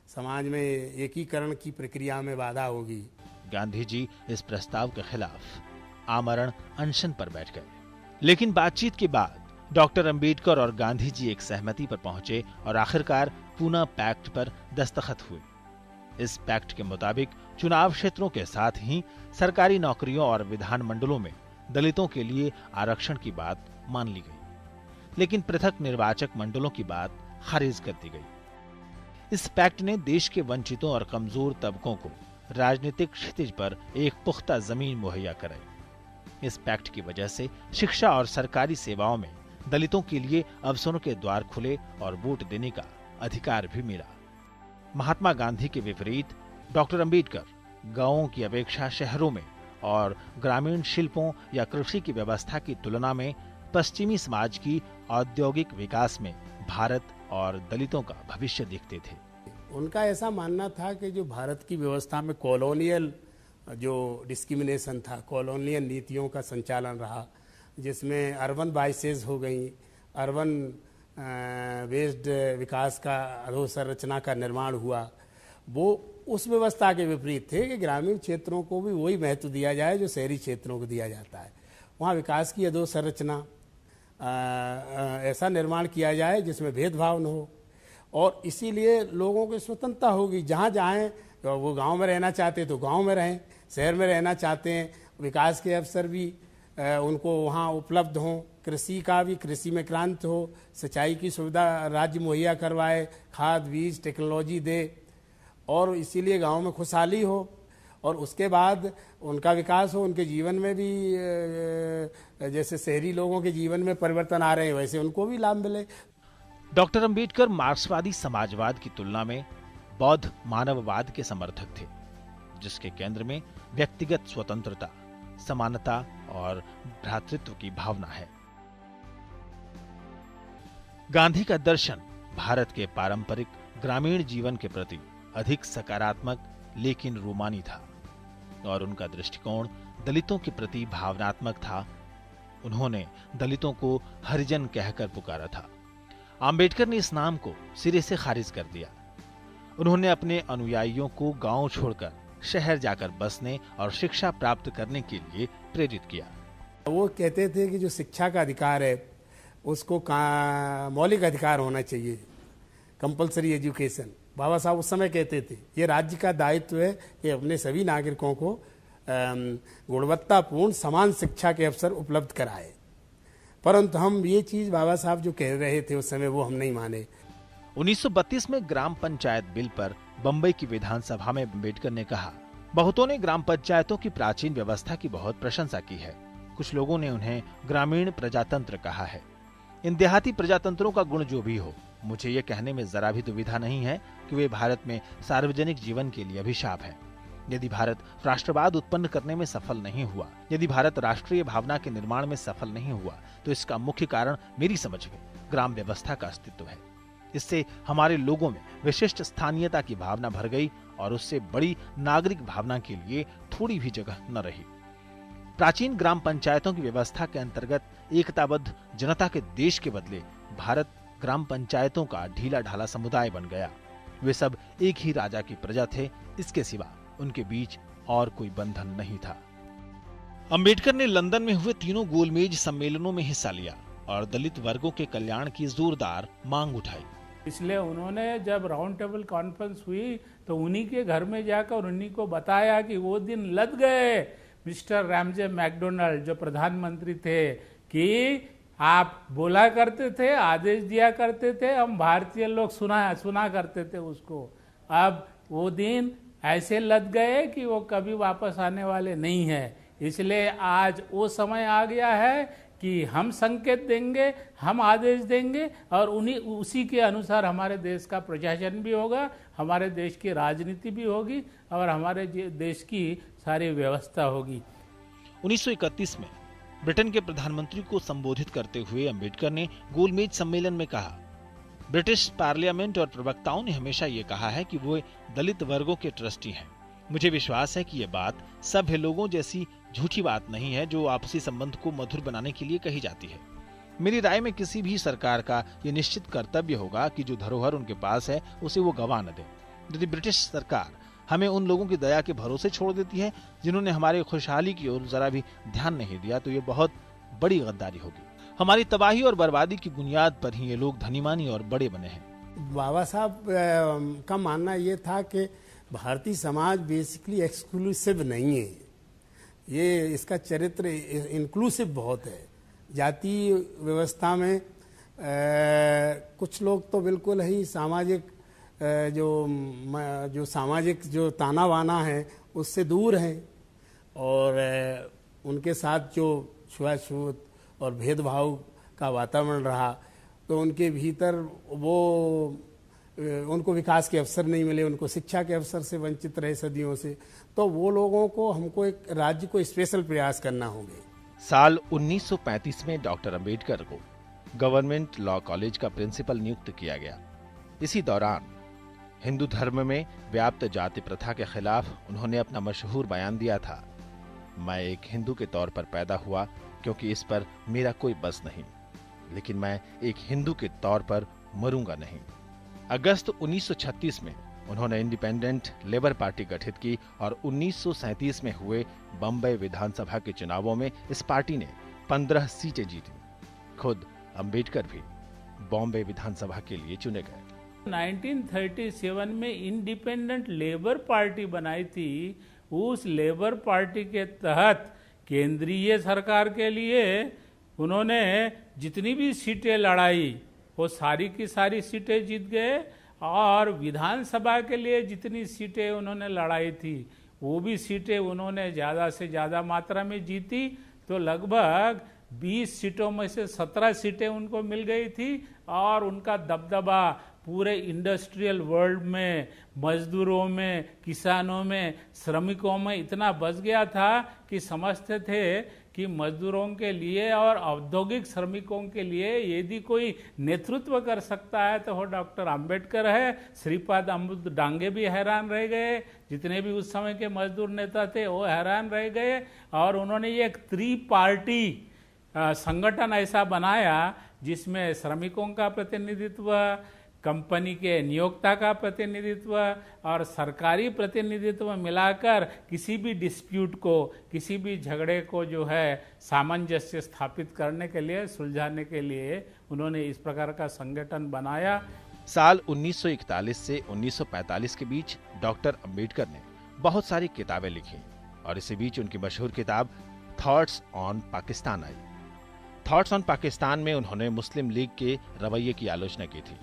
समाज में एकीकरण की प्रक्रिया में बाधा होगी। गांधी जी इस प्रस्ताव के खिलाफ आमरण अनशन पर बैठ गए, लेकिन बातचीत के बाद डॉक्टर अंबेडकर और गांधी जी एक सहमति पर पहुंचे और आखिरकार पूना पैक्ट पर दस्तखत हुए। इस पैक्ट के मुताबिक चुनाव क्षेत्रों के साथ ही सरकारी नौकरियों और विधान मंडलों में दलितों के लिए आरक्षण की बात मान ली गई, लेकिन पृथक निर्वाचक मंडलों की बात खारिज कर दी गई। इस पैक्ट ने देश के वंचितों और कमजोर तबकों को राजनीतिक क्षितिज पर एक पुख्ता जमीन मुहैया कराई। इस पैक्ट की वजह से शिक्षा और सरकारी सेवाओं में दलितों के लिए अवसरों के द्वार खुले और वोट देने का अधिकार भी मिला। महात्मा गांधी के विपरीत डॉक्टर अंबेडकर गांवों की अपेक्षा शहरों में और ग्रामीण शिल्पों या कृषि की व्यवस्था की तुलना में पश्चिमी समाज की औद्योगिक विकास में भारत और दलितों का भविष्य देखते थे। उनका ऐसा मानना था कि जो भारत की व्यवस्था में कॉलोनियल जो डिस्क्रिमिनेशन था, कॉलोनियल नीतियों का संचालन रहा, जिसमें अर्बन बाइसेस हो गई, अर्बन बेस्ड विकास का अधोसंरचना का निर्माण हुआ, वो उस व्यवस्था के विपरीत थे कि ग्रामीण क्षेत्रों को भी वही महत्व दिया जाए जो शहरी क्षेत्रों को दिया जाता है। वहाँ विकास की अधोसंरचना ऐसा निर्माण किया जाए जिसमें भेदभाव न हो, और इसीलिए लोगों की स्वतंत्रता होगी। जहाँ जाएँ, वो गांव में रहना चाहते तो गांव में रहें, शहर में रहना चाहते हैं, विकास के अवसर भी उनको वहाँ उपलब्ध हों, कृषि में क्रांति हो, सिंचाई की सुविधा राज्य मुहैया करवाए, खाद बीज टेक्नोलॉजी दे, और इसीलिए गांव में खुशहाली हो, और उसके बाद उनका विकास हो, उनके जीवन में भी जैसे शहरी लोगों के जीवन में परिवर्तन आ रहे हैं वैसे उनको भी लाभ मिले। डॉक्टर अंबेडकर मार्क्सवादी समाजवाद की तुलना में बौद्ध मानववाद के समर्थक थे, जिसके केंद्र में व्यक्तिगत स्वतंत्रता, समानता और भ्रातृत्व की भावना है। गांधी का दर्शन भारत के पारंपरिक ग्रामीण जीवन के प्रति अधिक सकारात्मक लेकिन रूमानी था, और उनका दृष्टिकोण दलितों के प्रति भावनात्मक था। उन्होंने दलितों को हरिजन कहकर पुकारा था। अंबेडकर ने इस नाम को सिरे से खारिज कर दिया। उन्होंने अपने अनुयायियों को गांव छोड़कर शहर जाकर बसने और शिक्षा प्राप्त करने के लिए प्रेरित किया। वो कहते थे कि जो शिक्षा का अधिकार है उसको मौलिक अधिकार होना चाहिए, कंपलसरी एजुकेशन। बाबा साहब उस समय कहते थे ये राज्य का दायित्व है कि अपने सभी नागरिकों को गुणवत्तापूर्ण समान शिक्षा के अवसर उपलब्ध कराए, परंतु हम ये चीज बाबा साहब जो कह रहे थे उस समय वो हम नहीं माने। 1932 में ग्राम पंचायत बिल पर बंबई की विधानसभा में अंबेडकर ने कहा, बहुतों ने ग्राम पंचायतों की प्राचीन व्यवस्था की बहुत प्रशंसा की है, कुछ लोगों ने उन्हें ग्रामीण प्रजातंत्र कहा है। इन देहाती प्रजातंत्रों का गुण जो भी हो, मुझे ये कहने में जरा भी दुविधा नहीं है कि वे भारत में सार्वजनिक जीवन के लिए अभिशाप है। यदि भारत राष्ट्रवाद उत्पन्न करने में सफल नहीं हुआ, यदि भारत राष्ट्रीय भावना के निर्माण में सफल नहीं हुआ, तो इसका मुख्य कारण मेरी समझ में ग्राम व्यवस्था का अस्तित्व है। इससे हमारे लोगों में विशिष्ट स्थानीयता की भावना भर गई और उससे बड़ी नागरिक भावना के लिए थोड़ी भी जगह न रही। प्राचीन ग्राम पंचायतों की व्यवस्था के अंतर्गत एकताबद्ध जनता के देश के बदले भारत ग्राम पंचायतों का ढीला ढाला समुदाय बन गया। वे सब एक ही राजा की प्रजा थे, इसके सिवा उनके बीच और कोई बंधन नहीं था। अंबेडकर ने लंदन में हुए तीनों गोलमेज सम्मेलनों में हिस्सा लिया और दलित वर्गों के कल्याण की जोरदार मांग उठाई। इसलिए उन्होंने जब राउंड टेबल कॉन्फ्रेंस हुई तो उन्हीं के घर में जाकर उन्हीं को बताया कि वो दिन लद गए। मिस्टर रैमजे मैकडोनाल्ड जो प्रधानमंत्री थे कि आप बोला करते थे, आदेश दिया करते थे, हम भारतीय लोग सुना करते थे उसको। अब वो दिन ऐसे लद गए कि वो कभी वापस आने वाले नहीं है। इसलिए आज वो समय आ गया है कि हम संकेत देंगे, हम आदेश देंगे और उसी के अनुसार हमारे देश का प्रशासन भी होगा, हमारे देश की राजनीति भी होगी और हमारे देश की सारी व्यवस्था होगी। 1931 में ब्रिटेन के प्रधानमंत्री को संबोधित करते हुए अंबेडकर ने गोलमेज सम्मेलन में कहा, ब्रिटिश पार्लियामेंट और प्रवक्ताओं ने हमेशा ये कहा है कि वो दलित वर्गों के ट्रस्टी हैं। मुझे विश्वास है कि ये बात सभ्य लोगों जैसी झूठी बात नहीं है जो आपसी संबंध को मधुर बनाने के लिए कही जाती है। मेरी राय में किसी भी सरकार का ये निश्चित कर्तव्य होगा कि जो धरोहर उनके पास है उसे वो गंवा न दे। यदि ब्रिटिश सरकार हमें उन लोगों की दया के भरोसे छोड़ देती है जिन्होंने हमारे खुशहाली की ओर जरा भी ध्यान नहीं दिया, तो ये बहुत बड़ी गद्दारी होगी। हमारी तबाही और बर्बादी की बुनियाद पर ही ये लोग धनीमानी और बड़े बने हैं। बाबा साहब का मानना ये था कि भारतीय समाज बेसिकली एक्सक्लूसिव नहीं है, ये इसका चरित्र इंक्लूसिव बहुत है। जातीय व्यवस्था में कुछ लोग तो बिल्कुल ही सामाजिक जो सामाजिक जो ताना वाना है उससे दूर हैं और उनके साथ जो छुआछूत और भेदभाव का वातावरण रहा तो उनके भीतर उनको विकास के अवसर नहीं मिले, उनको शिक्षा के अवसर से वंचित रहे सदियों से। तो वो लोगों को हमको एक राज्य को स्पेशल प्रयास करना होंगे। साल 1935 में डॉक्टर अंबेडकर को गवर्नमेंट लॉ कॉलेज का प्रिंसिपल नियुक्त किया गया। इसी दौरान हिंदू धर्म में व्याप्त जाति प्रथा के खिलाफ उन्होंने अपना मशहूर बयान दिया था, मैं एक हिंदू के तौर पर पैदा हुआ क्योंकि इस पर मेरा कोई बस नहीं, लेकिन मैं एक हिंदू के तौर पर मरूंगा नहीं। अगस्त 1936 में उन्होंने इंडिपेंडेंट लेबर पार्टी गठित की और 1937 में हुए बम्बई विधानसभा के चुनावों में इस पार्टी ने 15 सीटें जीती। खुद अंबेडकर भी बॉम्बे विधानसभा के लिए चुने गए। 1937 में इंडिपेंडेंट लेबर पार्टी बनाई थी। उस लेबर पार्टी के तहत केंद्रीय सरकार के लिए उन्होंने जितनी भी सीटें लड़ाई वो सारी की सारी सीटें जीत गए, और विधानसभा के लिए जितनी सीटें उन्होंने लड़ाई थी वो भी सीटें उन्होंने ज़्यादा से ज़्यादा मात्रा में जीती। तो लगभग 20 सीटों में से 17 सीटें उनको मिल गई थी, और उनका दबदबा पूरे इंडस्ट्रियल वर्ल्ड में, मजदूरों में, किसानों में, श्रमिकों में इतना बस गया था कि समझते थे कि मजदूरों के लिए और औद्योगिक श्रमिकों के लिए यदि कोई नेतृत्व कर सकता है तो वो डॉक्टर अंबेडकर है। श्रीपाद अमृत डांगे भी हैरान रह गए, जितने भी उस समय के मजदूर नेता थे वो हैरान रह गए, और उन्होंने ये एक त्रिपार्टी संगठन ऐसा बनाया जिसमें श्रमिकों का प्रतिनिधित्व, कंपनी के नियोक्ता का प्रतिनिधित्व और सरकारी प्रतिनिधित्व मिलाकर किसी भी डिस्प्यूट को, किसी भी झगड़े को जो है सामंजस्य स्थापित करने के लिए, सुलझाने के लिए उन्होंने इस प्रकार का संगठन बनाया। साल 1941 से 1945 के बीच डॉक्टर अंबेडकर ने बहुत सारी किताबें लिखी, और इसी बीच उनकी मशहूर किताब thoughts on Pakistan I. Thoughts on Pakistan में उन्होंने मुस्लिम लीग के रवैये की आलोचना की थी।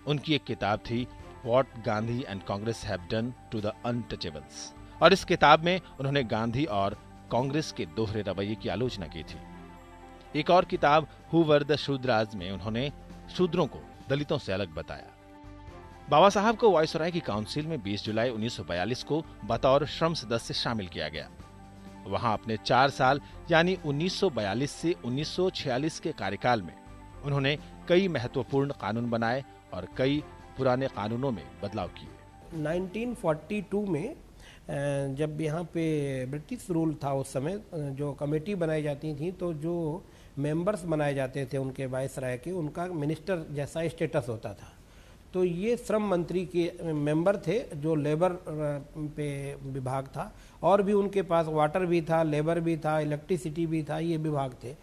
उनकी एक किताब थी what Gandhi and Congress have done to the untouchables, और इस किताब में उन्होंने गांधी और कांग्रेस के दोहरे रवैये की आलोचना की थी। एक और किताब हु वर द शूद्राज में उन्होंने शूद्रों को दलितों से अलग बताया। बाबा साहब को वायसराय की काउंसिल में 20 जुलाई 1942 को बतौर श्रम सदस्य शामिल किया गया। वहां अपने 4 साल यानी 1942 से 1946 के कार्यकाल में उन्होंने कई महत्वपूर्ण कानून बनाए और कई पुराने कानूनों में बदलाव किए। 1942 में जब यहाँ पे ब्रिटिश रूल था उस समय, जो कमेटी बनाई जाती थी तो जो मेंबर्स बनाए जाते थे उनके वायसराय के, उनका मिनिस्टर जैसा स्टेटस होता था। तो ये श्रम मंत्री के मेंबर थे जो लेबर पे विभाग था, और भी उनके पास वाटर भी था, लेबर भी था, इलेक्ट्रिसिटी भी था, ये विभाग थे।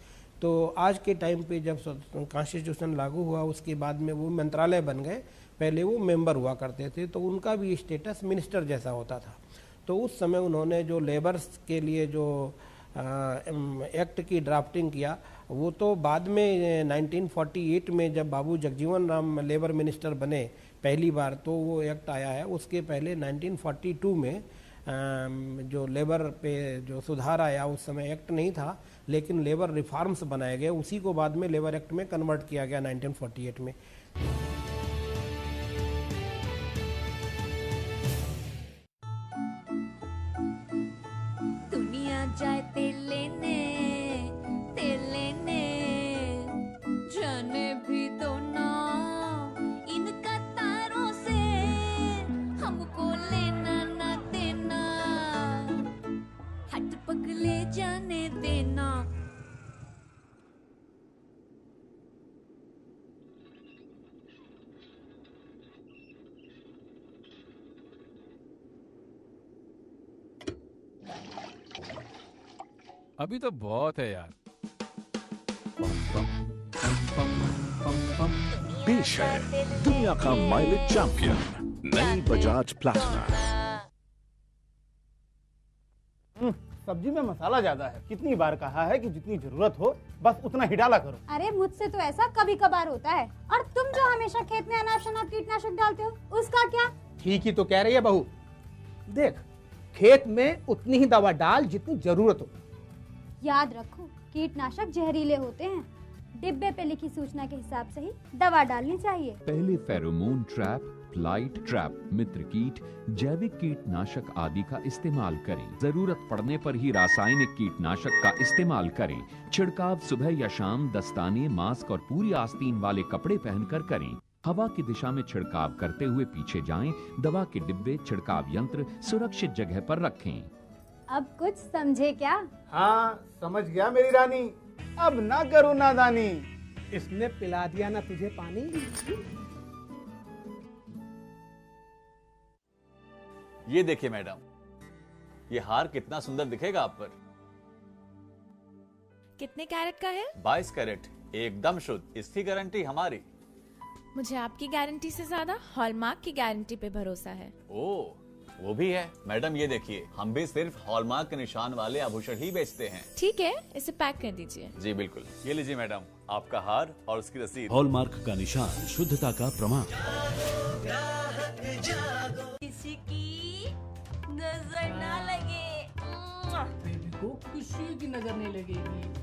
तो आज के टाइम पे जब कॉन्स्टिट्यूशन लागू हुआ उसके बाद में वो मंत्रालय बन गए, पहले वो मेंबर हुआ करते थे, तो उनका भी स्टेटस मिनिस्टर जैसा होता था। तो उस समय उन्होंने जो लेबर्स के लिए जो एक्ट की ड्राफ्टिंग किया, वो तो बाद में 1948 में जब बाबू जगजीवन राम लेबर मिनिस्टर बने पहली बार, तो वो एक्ट आया है। उसके पहले 1942 में जो लेबर पे जो सुधार आया, उस समय एक्ट नहीं था, लेकिन लेबर रिफॉर्म्स बनाए गए, उसी को बाद में लेबर एक्ट में कन्वर्ट किया गया 1948 में। दुनिया जाए तेल लेने जाने भी दो ना, इन कतारों से हमको लेना ना देना, हट पगले जाने देना। अभी तो बहुत है यार। पेश है दुनिया का माइलेज चैंपियन नई बजाज प्लैटिना। सब्जी में मसाला ज्यादा है। कितनी बार कहा है कि जितनी जरूरत हो बस उतना ही डाला करो। अरे मुझसे तो ऐसा कभी कभार होता है, और तुम जो हमेशा खेत में अनाप शनाप कीटनाशक डालते हो, उसका क्या? ठीक ही तो कह रही है बहू। देख, खेत में उतनी ही दवा डाल जितनी जरूरत हो। याद रखो, कीटनाशक जहरीले होते हैं। डिब्बे पे लिखी सूचना के हिसाब से ही दवा डालनी चाहिए। पहले फेरोमोन ट्रैप, फ्लाइट ट्रैप, मित्र कीट, जैविक कीटनाशक आदि का इस्तेमाल करें। जरूरत पड़ने पर ही रासायनिक कीटनाशक का इस्तेमाल करें। छिड़काव सुबह या शाम दस्ताने, मास्क और पूरी आस्तीन वाले कपड़े पहनकर करें। हवा की दिशा में छिड़काव करते हुए पीछे जाएं। दवा के डिब्बे, छिड़काव यंत्र सुरक्षित जगह पर रखें। अब कुछ समझे क्या? हाँ समझ गया मेरी रानी, अब ना करो नादानी। इसने पिला दिया ना तुझे पानी। ये देखिए मैडम, ये हार कितना सुंदर दिखेगा आप पर। कितने कैरेट का है? 22 कैरेट, एकदम शुद्ध। इसकी गारंटी हमारी। मुझे आपकी गारंटी से ज्यादा हॉलमार्क की गारंटी पे भरोसा है। ओ, वो भी है। मैडम ये देखिए, हम भी सिर्फ हॉलमार्क के निशान वाले आभूषण ही बेचते हैं। ठीक है, इसे पैक कर दीजिए। जी बिल्कुल। ये लीजिए मैडम, आपका हार और उसकी रसीद। हॉलमार्क का निशान, शुद्धता का प्रमाण। किसी की नजर ना लगे। बेबी को किसी की नजर नहीं लगेगी।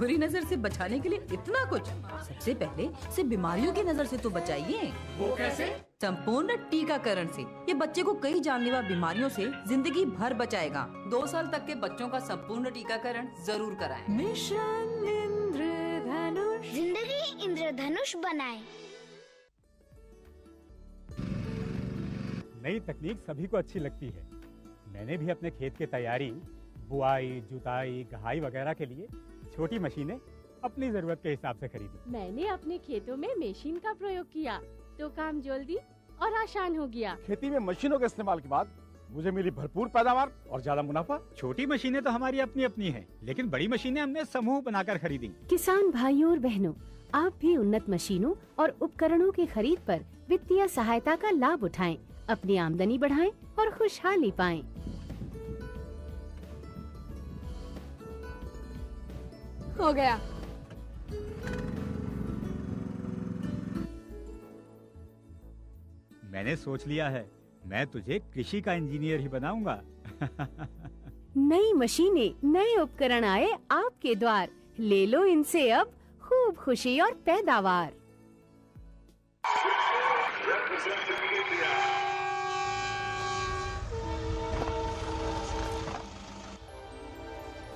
बुरी नजर से बचाने के लिए इतना कुछ। सबसे पहले से बीमारियों की नजर से तो बचाइए। वो कैसे? संपूर्ण टीकाकरण से। ये बच्चे को कई जानलेवा बीमारियों से जिंदगी भर बचाएगा। 2 साल तक के बच्चों का संपूर्ण टीकाकरण जरूर कराएं। मिशन इंद्रधनुष, जिंदगी इंद्रधनुष बनाए। नई तकनीक सभी को अच्छी लगती है। मैंने भी अपने खेत की तैयारी, बुआई, जुताई, गहाई वगैरह के लिए छोटी मशीनें अपनी जरूरत के हिसाब से खरीदी। मैंने अपने खेतों में मशीन का प्रयोग किया तो काम जल्दी और आसान हो गया। खेती में मशीनों के इस्तेमाल के बाद मुझे मिली भरपूर पैदावार और ज्यादा मुनाफा। छोटी मशीनें तो हमारी अपनी अपनी हैं, लेकिन बड़ी मशीनें हमने समूह बनाकर खरीदी। किसान भाइयों और बहनों, आप भी उन्नत मशीनों और उपकरणों की खरीद पर वित्तीय सहायता का लाभ उठाएं, अपनी आमदनी बढ़ाएं और खुशहाली पाएं। हो गया। मैंने सोच लिया है, मैं तुझे कृषि का इंजीनियर ही बनाऊंगा। नई मशीनें, नए उपकरण आए आपके द्वार। ले लो इनसे अब खूब खुशी और पैदावार।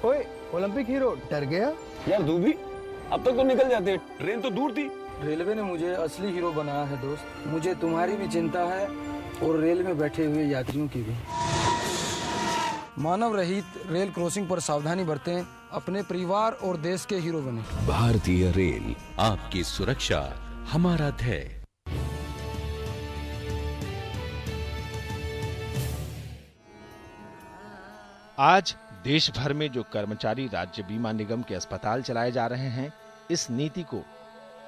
ओए, ओलंपिक हीरो डर गया? यार तू भी, अब तक तो निकल जाते, ट्रेन तो दूर थी। रेलवे ने मुझे असली हीरो बनाया है दोस्त। मुझे तुम्हारी भी चिंता है और रेल में बैठे हुए यात्रियों की भी। मानव रहित रेल क्रॉसिंग पर सावधानी बरतें, अपने परिवार और देश के हीरो बने। भारतीय रेल, आपकी सुरक्षा हमारा ध्येय। आज देश भर में जो कर्मचारी राज्य बीमा निगम के अस्पताल चलाए जा रहे हैं, इस नीति को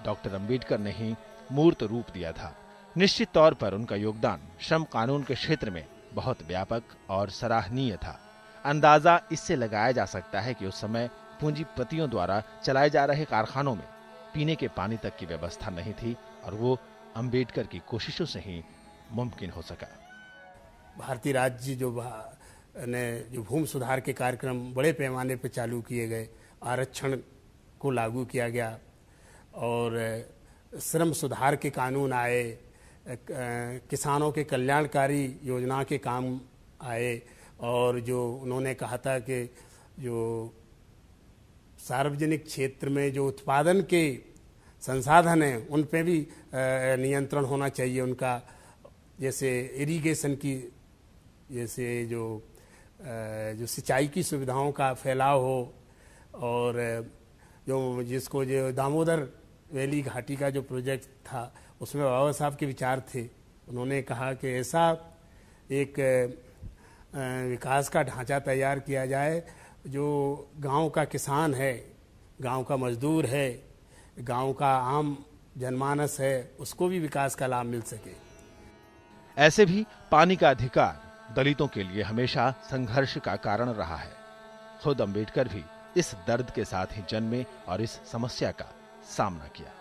डॉक्टर अंबेडकर ने ही मूर्त रूप दिया था। निश्चित तौर पर उनका योगदान श्रम कानून के क्षेत्र में बहुत व्यापक और सराहनीय था। अंदाजा इससे लगाया जा सकता है कि उस समय पूंजीपतियों द्वारा चलाए जा रहे कारखानों में पीने के पानी तक की व्यवस्था नहीं थी और वो अंबेडकर की कोशिशों से ही मुमकिन हो सका। भारतीय राज्य जो भूमि सुधार के कार्यक्रम बड़े पैमाने पर चालू किए गए, आरक्षण को लागू किया गया और श्रम सुधार के कानून आए, किसानों के कल्याणकारी योजना के काम आए और जो उन्होंने कहा था कि जो सार्वजनिक क्षेत्र में जो उत्पादन के संसाधन हैं उन पे भी नियंत्रण होना चाहिए उनका, जैसे इरिगेशन की, जैसे जो सिंचाई की सुविधाओं का फैलाव हो और जिसको दामोदर वैली घाटी का जो प्रोजेक्ट था उसमें बाबा साहब के विचार थे। उन्होंने कहा कि ऐसा एक विकास का ढांचा तैयार किया जाए जो गांव का किसान है, गांव का मजदूर है, गांव का आम जनमानस है, उसको भी विकास का लाभ मिल सके। ऐसे भी पानी का अधिकार दलितों के लिए हमेशा संघर्ष का कारण रहा है। खुद अंबेडकर भी इस दर्द के साथ ही जन्मे और इस समस्या का सामना किया।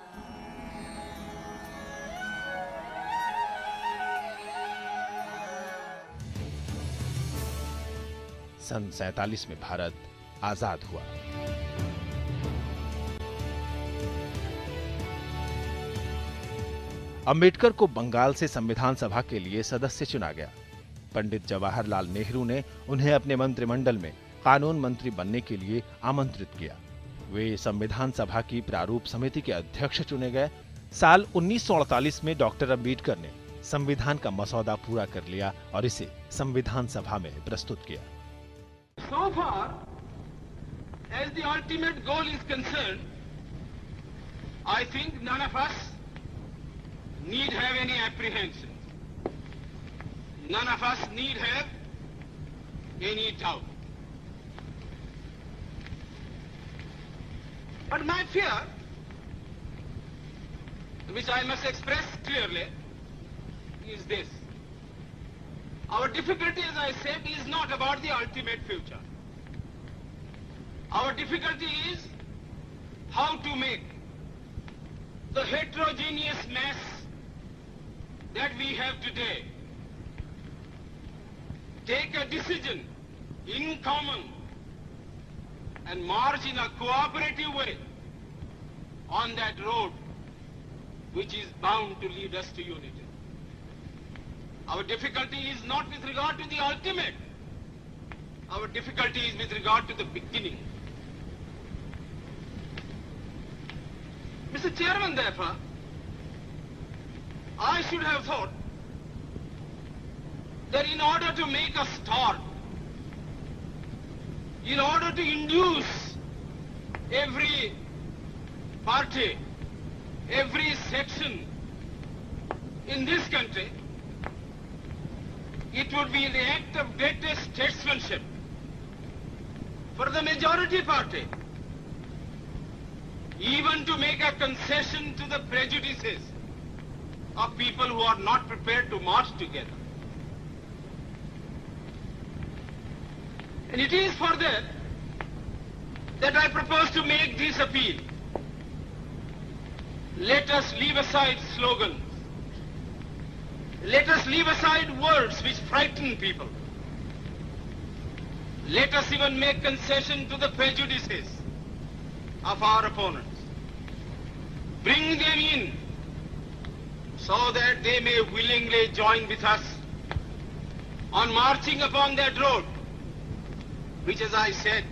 सन 47 में भारत आजाद हुआ। अंबेडकर को बंगाल से संविधान सभा के लिए सदस्य चुना गया। पंडित जवाहरलाल नेहरू ने उन्हें अपने मंत्रिमंडल में कानून मंत्री बनने के लिए आमंत्रित किया। वे संविधान सभा की प्रारूप समिति के अध्यक्ष चुने गए। साल 1948 में डॉक्टर अंबेडकर ने संविधान का मसौदा पूरा कर लिया और इसे संविधान सभा में प्रस्तुत किया। So far as the ultimate goal is concerned, I think none of us need have any apprehension. None of us need have any doubt. But my fear, which I must express clearly, is this. Our difficulty, as I said, is not about the ultimate future. Our difficulty is how to make the heterogeneous mass that we have today take a decision in common and march in a cooperative way on that road which is bound to lead us to unity. Our difficulty is not with regard to the ultimate. Our difficulty is with regard to the beginning. Mr. Chairman, therefore, I should have thought that in order to make a start, in order to induce every party, every section in this country, it would be the act of greatest statesmanship for the majority party even to make a concession to the prejudices of people who are not prepared to march together. And it is for that I propose to make this appeal. Let us leave aside slogans. Let us leave aside words which frighten people. Let us even make concession to the prejudices of our opponents. Bring them in so that they may willingly join with us on marching upon that road, which, as I said,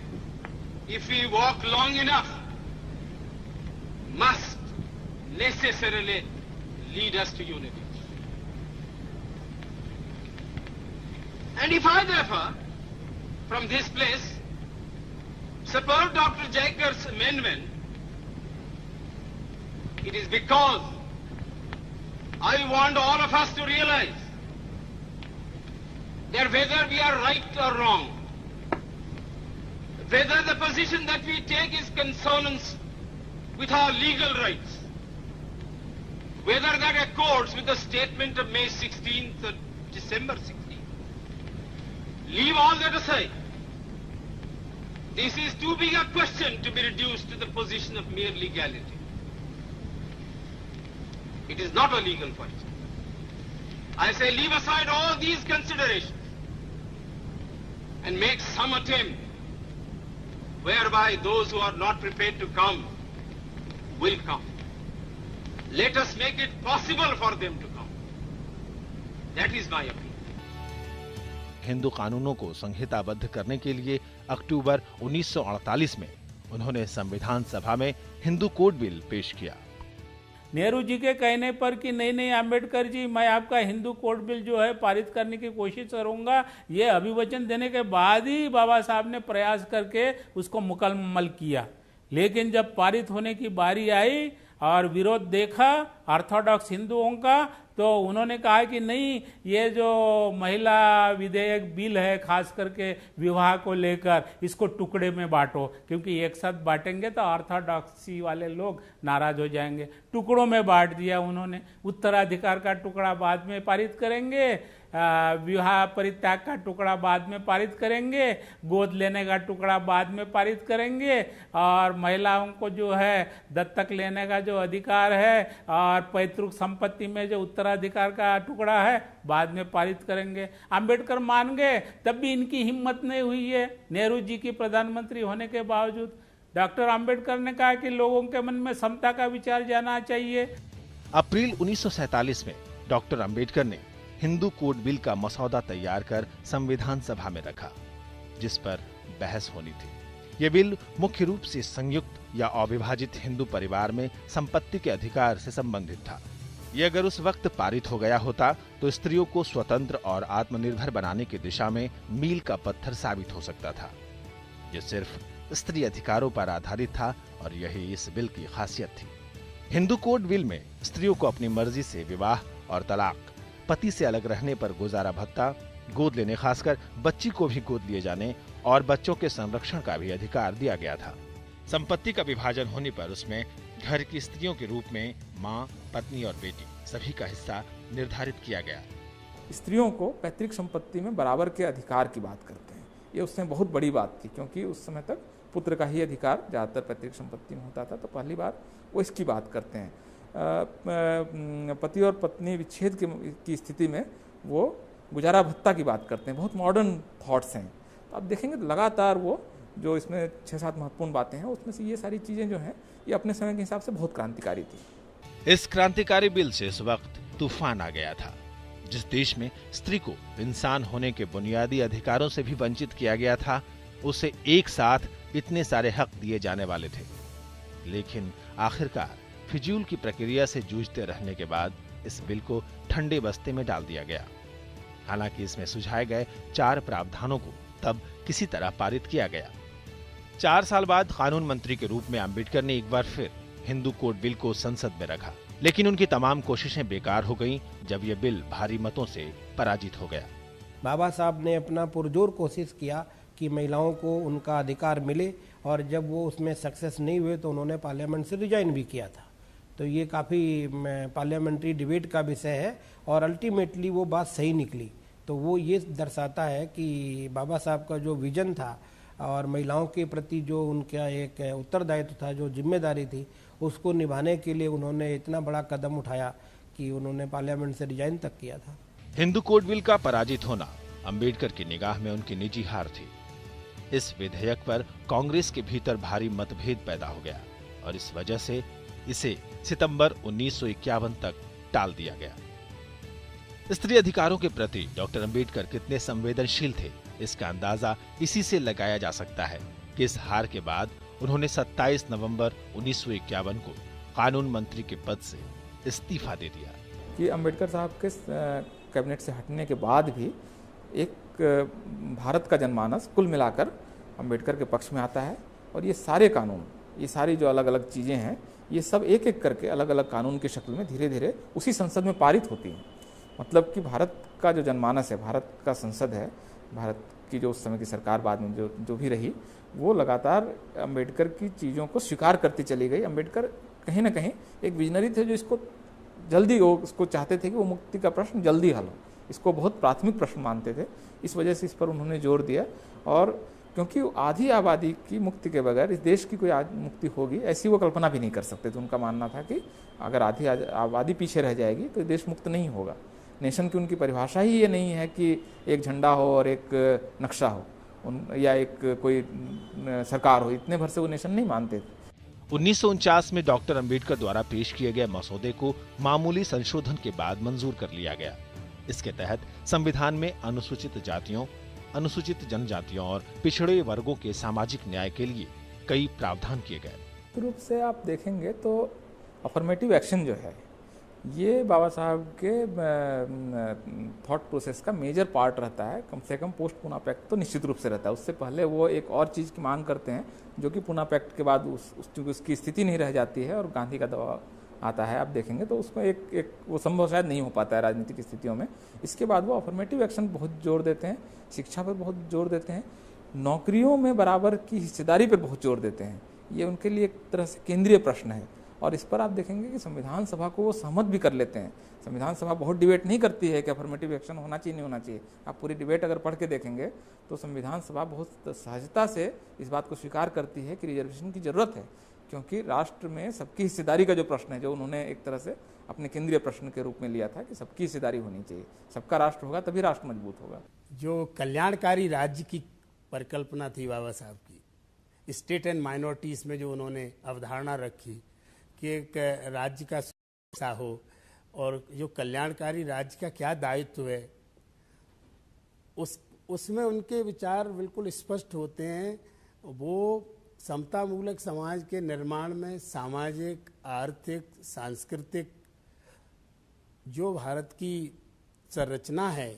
if we walk long enough, must necessarily lead us to unity. And if I, therefore, from this place, support Dr. Jaikar's amendment, it is because I want all of us to realize that whether we are right or wrong, whether the position that we take is consonance with our legal rights, whether that accords with the statement of May 16th or December 16th, leave all that aside. This is too big a question to be reduced to the position of mere legality. It is not a legal question. I say leave aside all these considerations and make some attempt whereby those who are not prepared to come will come. Let us make it possible for them to come. That is my opinion. Hindu कानूनों को संहिताबद्ध करने के लिए अक्टूबर 1948 में उन्होंने संविधान सभा में हिंदू कोड बिल पेश किया। नेहरू जी के कहने पर कि नहीं अंबेडकर जी, मैं आपका हिंदू कोड बिल जो है पारित करने की कोशिश करूंगा, ये अभिवचन देने के बाद ही बाबा साहब ने प्रयास करके उसको मुकम्मल किया। लेकिन जब पारित होने की बारी आई और विरोध देखा ऑर्थोडॉक्स हिंदुओं का, तो उन्होंने कहा कि नहीं, ये जो महिला विधेयक बिल है खास करके विवाह को लेकर, इसको टुकड़े में बांटो, क्योंकि एक साथ बांटेंगे तो ऑर्थोडॉक्सी वाले लोग नाराज हो जाएंगे। टुकड़ों में बांट दिया उन्होंने। उत्तराधिकार का टुकड़ा बाद में पारित करेंगे, विवाह परित्याग का टुकड़ा बाद में पारित करेंगे, गोद लेने का टुकड़ा बाद में पारित करेंगे, और महिलाओं को जो है दत्तक लेने का जो अधिकार है और पैतृक संपत्ति में जो उत्तराधिकार का टुकड़ा है बाद में पारित करेंगे। अंबेडकर मान गए, तब भी इनकी हिम्मत नहीं हुई है नेहरू जी की प्रधानमंत्री होने के बावजूद। डॉक्टर अंबेडकर ने कहा कि लोगों के मन में समता का विचार जाना चाहिए। अप्रैल 1947 में डॉक्टर अंबेडकर ने हिंदू कोड बिल का मसौदा तैयार कर संविधान सभा में रखा, जिस पर बहस होनी थी। ये बिल मुख्य रूप से संयुक्त या अविभाजित हिंदू परिवार में संपत्ति के अधिकार से संबंधित था। ये अगर उस वक्त पारित हो गया होता तो स्त्रियों को स्वतंत्र और आत्मनिर्भर बनाने की दिशा में मील का पत्थर साबित हो सकता था। ये सिर्फ स्त्री अधिकारों पर आधारित था और यही इस बिल की खासियत थी। हिंदू कोड बिल में स्त्रियों को अपनी मर्जी से विवाह और तलाक, पति से अलग रहने पर गुजारा भत्ता, गोद लेने, खासकर बच्ची को भी गोद लिए जाने और बच्चों के संरक्षण का भी अधिकार दिया गया था। संपत्ति का विभाजन होने पर उसमें घर की स्त्रियों के रूप में माँ, पत्नी और बेटी सभी का हिस्सा निर्धारित किया गया। स्त्रियों को पैतृक संपत्ति में बराबर के अधिकार की बात करते हैं। ये उसमें बहुत बड़ी बात थी, क्योंकि उस समय तक पुत्र का ही अधिकार ज़्यादातर पैतृक संपत्ति में होता था, तो पहली बार वो इसकी बात करते हैं। पति और पत्नी विच्छेद की स्थिति में वो गुजारा भत्ता की बात करते हैं। बहुत मॉडर्न थॉट्स हैं। तो आप देखेंगे तो लगातार वो जो इसमें 6-7 महत्वपूर्ण बातें हैं, उसमें से ये सारी चीज़ें जो हैं ये अपने समय के हिसाब से बहुत क्रांतिकारी थी। इस क्रांतिकारी बिल से इस वक्त तूफान आ गया था। जिस देश में स्त्री को इंसान होने के बुनियादी अधिकारों से भी वंचित किया गया था, उसे एक साथ इतने सारे हक दिए जाने वाले थे। लेकिन आखिरकार फिजूल की प्रक्रिया से जूझते रहने के बाद इस बिल को ठंडे बस्ते में डाल दिया गया। हालांकि इसमें सुझाए गए 4 प्रावधानों को तब किसी तरह पारित किया गया। 4 साल बाद कानून मंत्री के रूप में अंबेडकर ने एक बार फिर हिंदू कोड बिल को संसद में रखा, लेकिन उनकी तमाम कोशिशें बेकार हो गईं जब यह बिल भारी मतों से पराजित हो गया। बाबा साहब ने अपना पुरजोर कोशिश किया कि महिलाओं को उनका अधिकार मिले, और जब वो उसमें सक्सेस नहीं हुए तो उन्होंने पार्लियामेंट से रिजाइन भी किया था। तो ये काफ़ी पार्लियामेंट्री डिबेट का विषय है और अल्टीमेटली वो बात सही निकली। तो वो ये दर्शाता है कि बाबा साहब का जो विजन था और महिलाओं के प्रति जो उनका एक उत्तरदायित्व था, जो जिम्मेदारी थी, उसको निभाने के लिए उन्होंने इतना बड़ा कदम उठाया कि उन्होंने पार्लियामेंट से रिजाइन तक किया था। हिंदू कोड बिल का पराजित होना अंबेडकर की निगाह में उनकी निजी हार थी। इस विधेयक पर कांग्रेस के भीतर भारी मतभेद पैदा हो गया और इस वजह से इसे सितंबर 1951 तक टाल दिया गया। स्त्री अधिकारों के प्रति डॉक्टर अंबेडकर कितने संवेदनशील थे, इसका अंदाजा इसी से लगाया जा सकता है कि इस हार के बाद उन्होंने 27 नवंबर 1951 को कानून मंत्री के पद से इस्तीफा दे दिया। कि अंबेडकर साहब के कैबिनेट से हटने के बाद भी एक भारत का जनमानस कुल मिलाकर अंबेडकर के पक्ष में आता है, और ये सारे कानून, ये सारी जो अलग अलग चीज़ें हैं, ये सब एक एक करके अलग अलग कानून की शक्ल में धीरे धीरे उसी संसद में पारित होती हैं। मतलब कि भारत का जो जनमानस है, भारत का संसद है, भारत की जो उस समय की सरकार बाद में जो भी रही, वो लगातार अंबेडकर की चीज़ों को स्वीकार करती चली गई। अंबेडकर कहीं ना कहीं एक विजनरी थे जो इसको जल्दी उसको चाहते थे कि वो मुक्ति का प्रश्न जल्दी हल हो, इसको बहुत प्राथमिक प्रश्न मानते थे। इस वजह से इस पर उन्होंने जोर दिया, और क्योंकि आधी आबादी की मुक्ति के बगैर इस देश की कोई मुक्ति होगी ऐसी वो कल्पना भी नहीं कर सकते थे। उनका मानना था कि अगर आधी आबादी पीछे रह जाएगी तो देश मुक्त नहीं होगा। नेशन की उनकी परिभाषा ही ये नहीं है कि एक झंडा हो और एक नक्शा हो या एक कोई सरकार हो, इतने भर से वो नेशन नहीं मानते थे। 1949 में डॉक्टर अंबेडकर द्वारा पेश किए गए मसौदे को मामूली संशोधन के बाद मंजूर कर लिया गया। इसके तहत संविधान में अनुसूचित जातियों, अनुसूचित जनजातियों और पिछड़े वर्गों के सामाजिक न्याय के लिए कई प्रावधान किए गए। रूप से आप देखेंगे तो अफर्मेटिव एक्शन जो है ये बाबा साहब के थॉट प्रोसेस का मेजर पार्ट रहता है। कम से कम पोस्ट पूना पैक्ट तो निश्चित रूप से रहता है। उससे पहले वो एक और चीज़ की मांग करते हैं जो कि पूना पैक्ट के बाद उसकी स्थिति नहीं रह जाती है और गांधी का दबाव आता है। आप देखेंगे तो उसमें एक वो संभव शायद नहीं हो पाता है राजनीतिक स्थितियों में। इसके बाद वो अफर्मेटिव एक्शन बहुत जोर देते हैं, शिक्षा पर बहुत जोर देते हैं, नौकरियों में बराबर की हिस्सेदारी पर बहुत जोर देते हैं। ये उनके लिए एक तरह से केंद्रीय प्रश्न है, और इस पर आप देखेंगे कि संविधान सभा को वो सहमत भी कर लेते हैं। संविधान सभा बहुत डिबेट नहीं करती है कि अफर्मेटिव एक्शन होना चाहिए नहीं होना चाहिए। आप पूरी डिबेट अगर पढ़ के देखेंगे तो संविधान सभा बहुत सहजता से इस बात को स्वीकार करती है कि रिजर्वेशन की जरूरत है, क्योंकि राष्ट्र में सबकी हिस्सेदारी का जो प्रश्न है, जो उन्होंने एक तरह से अपने केंद्रीय प्रश्न के रूप में लिया था कि सबकी हिस्सेदारी होनी चाहिए, सबका राष्ट्र होगा तभी राष्ट्र मजबूत होगा। जो कल्याणकारी राज्य की परिकल्पना थी बाबा साहब की, स्टेट एंड माइनॉरिटीज में जो उन्होंने अवधारणा रखी कि एक राज्य का हिस्सा हो और जो कल्याणकारी राज्य का क्या दायित्व है, उसमें उनके विचार बिल्कुल स्पष्ट होते हैं। वो समता मूलक समाज के निर्माण में सामाजिक, आर्थिक, सांस्कृतिक जो भारत की संरचना है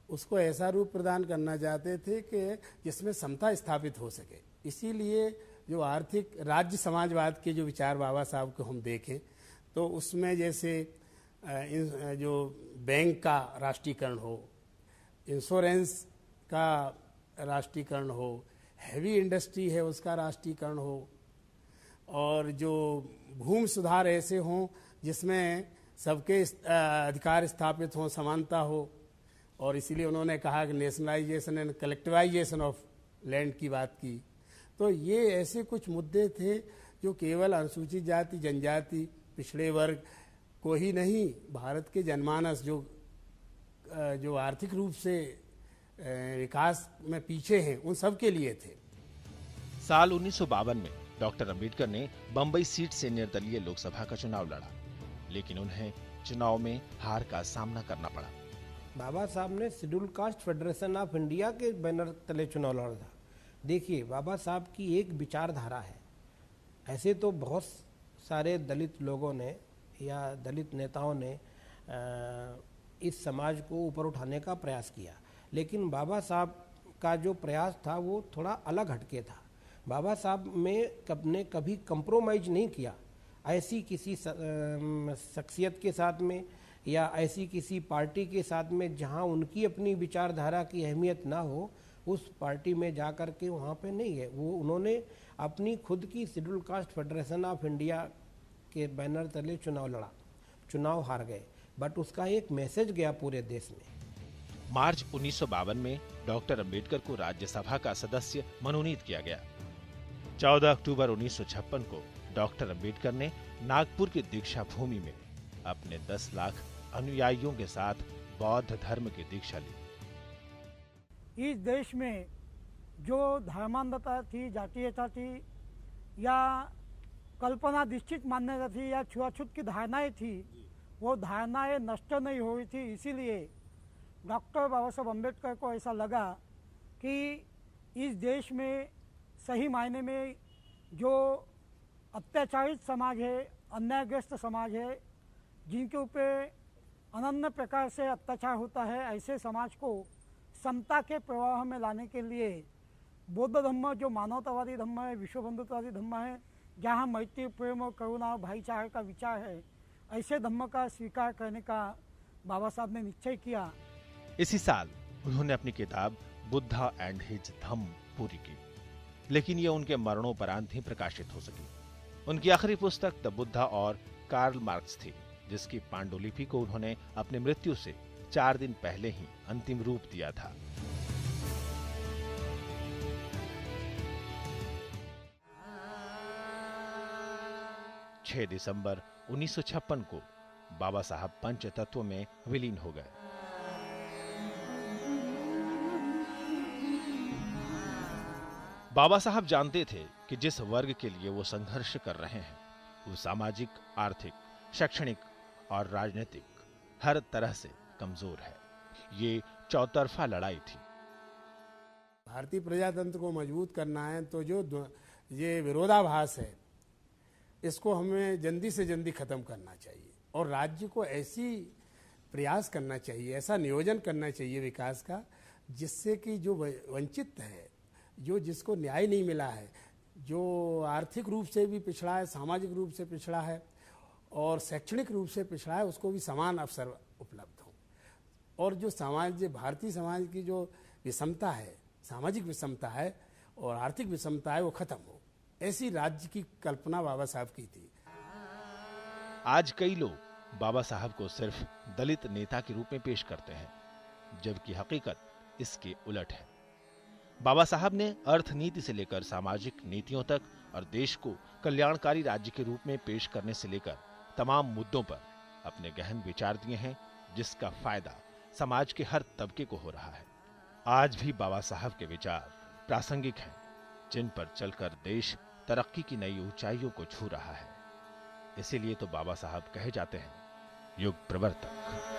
उसको ऐसा रूप प्रदान करना चाहते थे कि जिसमें समता स्थापित हो सके। इसीलिए जो आर्थिक राज्य समाजवाद के जो विचार बाबा साहब को हम देखें तो उसमें जैसे जो बैंक का राष्ट्रीयकरण हो, इंश्योरेंस का राष्ट्रीयकरण हो, हैवी इंडस्ट्री है उसका राष्ट्रीयकरण हो, और जो भूमि सुधार ऐसे हों जिसमें सबके अधिकार स्थापित हों, समानता हो, और इसीलिए उन्होंने कहा कि nationalisation and collectivisation of land की बात की। तो ये ऐसे कुछ मुद्दे थे जो केवल अनुसूचित जाति, जनजाति, पिछड़े वर्ग को ही नहीं, भारत के जनमानस जो आर्थिक रूप से विकास में पीछे हैं उन सब के लिए थे। साल 1952 में डॉक्टर अंबेडकर ने बंबई सीट से निर्दलीय लोकसभा का चुनाव लड़ा, लेकिन उन्हें चुनाव में हार का सामना करना पड़ा। बाबा साहब ने schedule caste federation of India के बैनर तले चुनाव लड़ा था। देखिए, बाबा साहब की एक विचारधारा है। ऐसे तो बहुत सारे दलित लोगों ने या दलित नेताओं ने इस समाज को ऊपर उठाने का प्रयास किया, लेकिन बाबा साहब का जो प्रयास था वो थोड़ा अलग हटके था। बाबा साहब ने कभी कंप्रोमाइज नहीं किया ऐसी किसी शख्सियत के साथ में या ऐसी किसी पार्टी के साथ में जहां उनकी अपनी विचारधारा की अहमियत ना हो, उस पार्टी में जा कर के वहाँ पे नहीं है। वो उन्होंने अपनी खुद की schedule caste federation of India के बैनर तले चुनाव लड़ा, चुनाव हार गए, बट उसका एक मैसेज गया पूरे देश में। मार्च 1952 में डॉक्टर अंबेडकर को राज्यसभा का सदस्य मनोनीत किया गया। 14 अक्टूबर 1956 को डॉक्टर अंबेडकर ने नागपुर की दीक्षा भूमि में अपने 10 लाख अनुयायियों के साथ बौद्ध धर्म की दीक्षा ली। इस देश में जो धर्मांधता थी, जातीयता थी या कल्पनाधिष्ठित मान्यता थी या छुआछूत की धारणाएं थी, वो धारणाएं नष्ट नहीं हुई थी। इसीलिए डॉक्टर बाबा साहब अम्बेडकर को ऐसा लगा कि इस देश में सही मायने में जो अत्याचारित समाज है, अन्यायग्रस्त समाज है, जिनके ऊपर अनन्य प्रकार से अत्याचार होता है, ऐसे समाज को समता के प्रवाह में लाने के लिए बौद्ध धर्म जो मानवतावादी धर्म है, विश्व बंधुत्ववादी धर्म है, जहाँ मैत्री, प्रेम और करुणा और भाईचारे का विचार है, ऐसे धर्म का स्वीकार करने का बाबा साहब ने निश्चय किया। इसी साल उन्होंने अपनी किताब बुद्धा एंड हिज धम्म पूरी की, लेकिन यह उनके मरणोपरांत ही प्रकाशित हो सकी। उनकी आखिरी पुस्तक द बुद्धा और कार्ल मार्क्स थी, जिसकी पांडुलिपि को उन्होंने अपनी मृत्यु से 4 दिन पहले ही अंतिम रूप दिया था। छह दिसंबर 1956 को बाबा साहब पंच तत्व में विलीन हो गए। बाबा साहब जानते थे कि जिस वर्ग के लिए वो संघर्ष कर रहे हैं वो सामाजिक, आर्थिक, शैक्षणिक और राजनीतिक हर तरह से कमजोर है। ये चौतरफा लड़ाई थी। भारतीय प्रजातंत्र को मजबूत करना है तो जो ये विरोधाभास है इसको हमें जल्दी से जल्दी खत्म करना चाहिए और राज्य को ऐसी प्रयास करना चाहिए, ऐसा नियोजन करना चाहिए विकास का, जिससे कि जो वंचित है, जो जिसको न्याय नहीं मिला है, जो आर्थिक रूप से भी पिछड़ा है, सामाजिक रूप से पिछड़ा है और शैक्षणिक रूप से पिछड़ा है, उसको भी समान अवसर उपलब्ध हो। और जो समाज, भारतीय समाज की जो विषमता है, सामाजिक विषमता है और आर्थिक विषमता है, वो खत्म हो। ऐसी राज्य की कल्पना बाबा साहब की थी। आज कई लोग बाबा साहब को सिर्फ दलित नेता के रूप में पेश करते हैं, जबकि हकीकत इसके उलट है। बाबा साहब ने अर्थनीति से लेकर सामाजिक नीतियों तक और देश को कल्याणकारी राज्य के रूप में पेश करने से लेकर तमाम मुद्दों पर अपने गहन विचार दिए हैं, जिसका फायदा समाज के हर तबके को हो रहा है। आज भी बाबा साहब के विचार प्रासंगिक हैं, जिन पर चलकर देश तरक्की की नई ऊंचाइयों को छू रहा है। इसीलिए तो बाबा साहब कहे जाते हैं युग प्रवर्तक।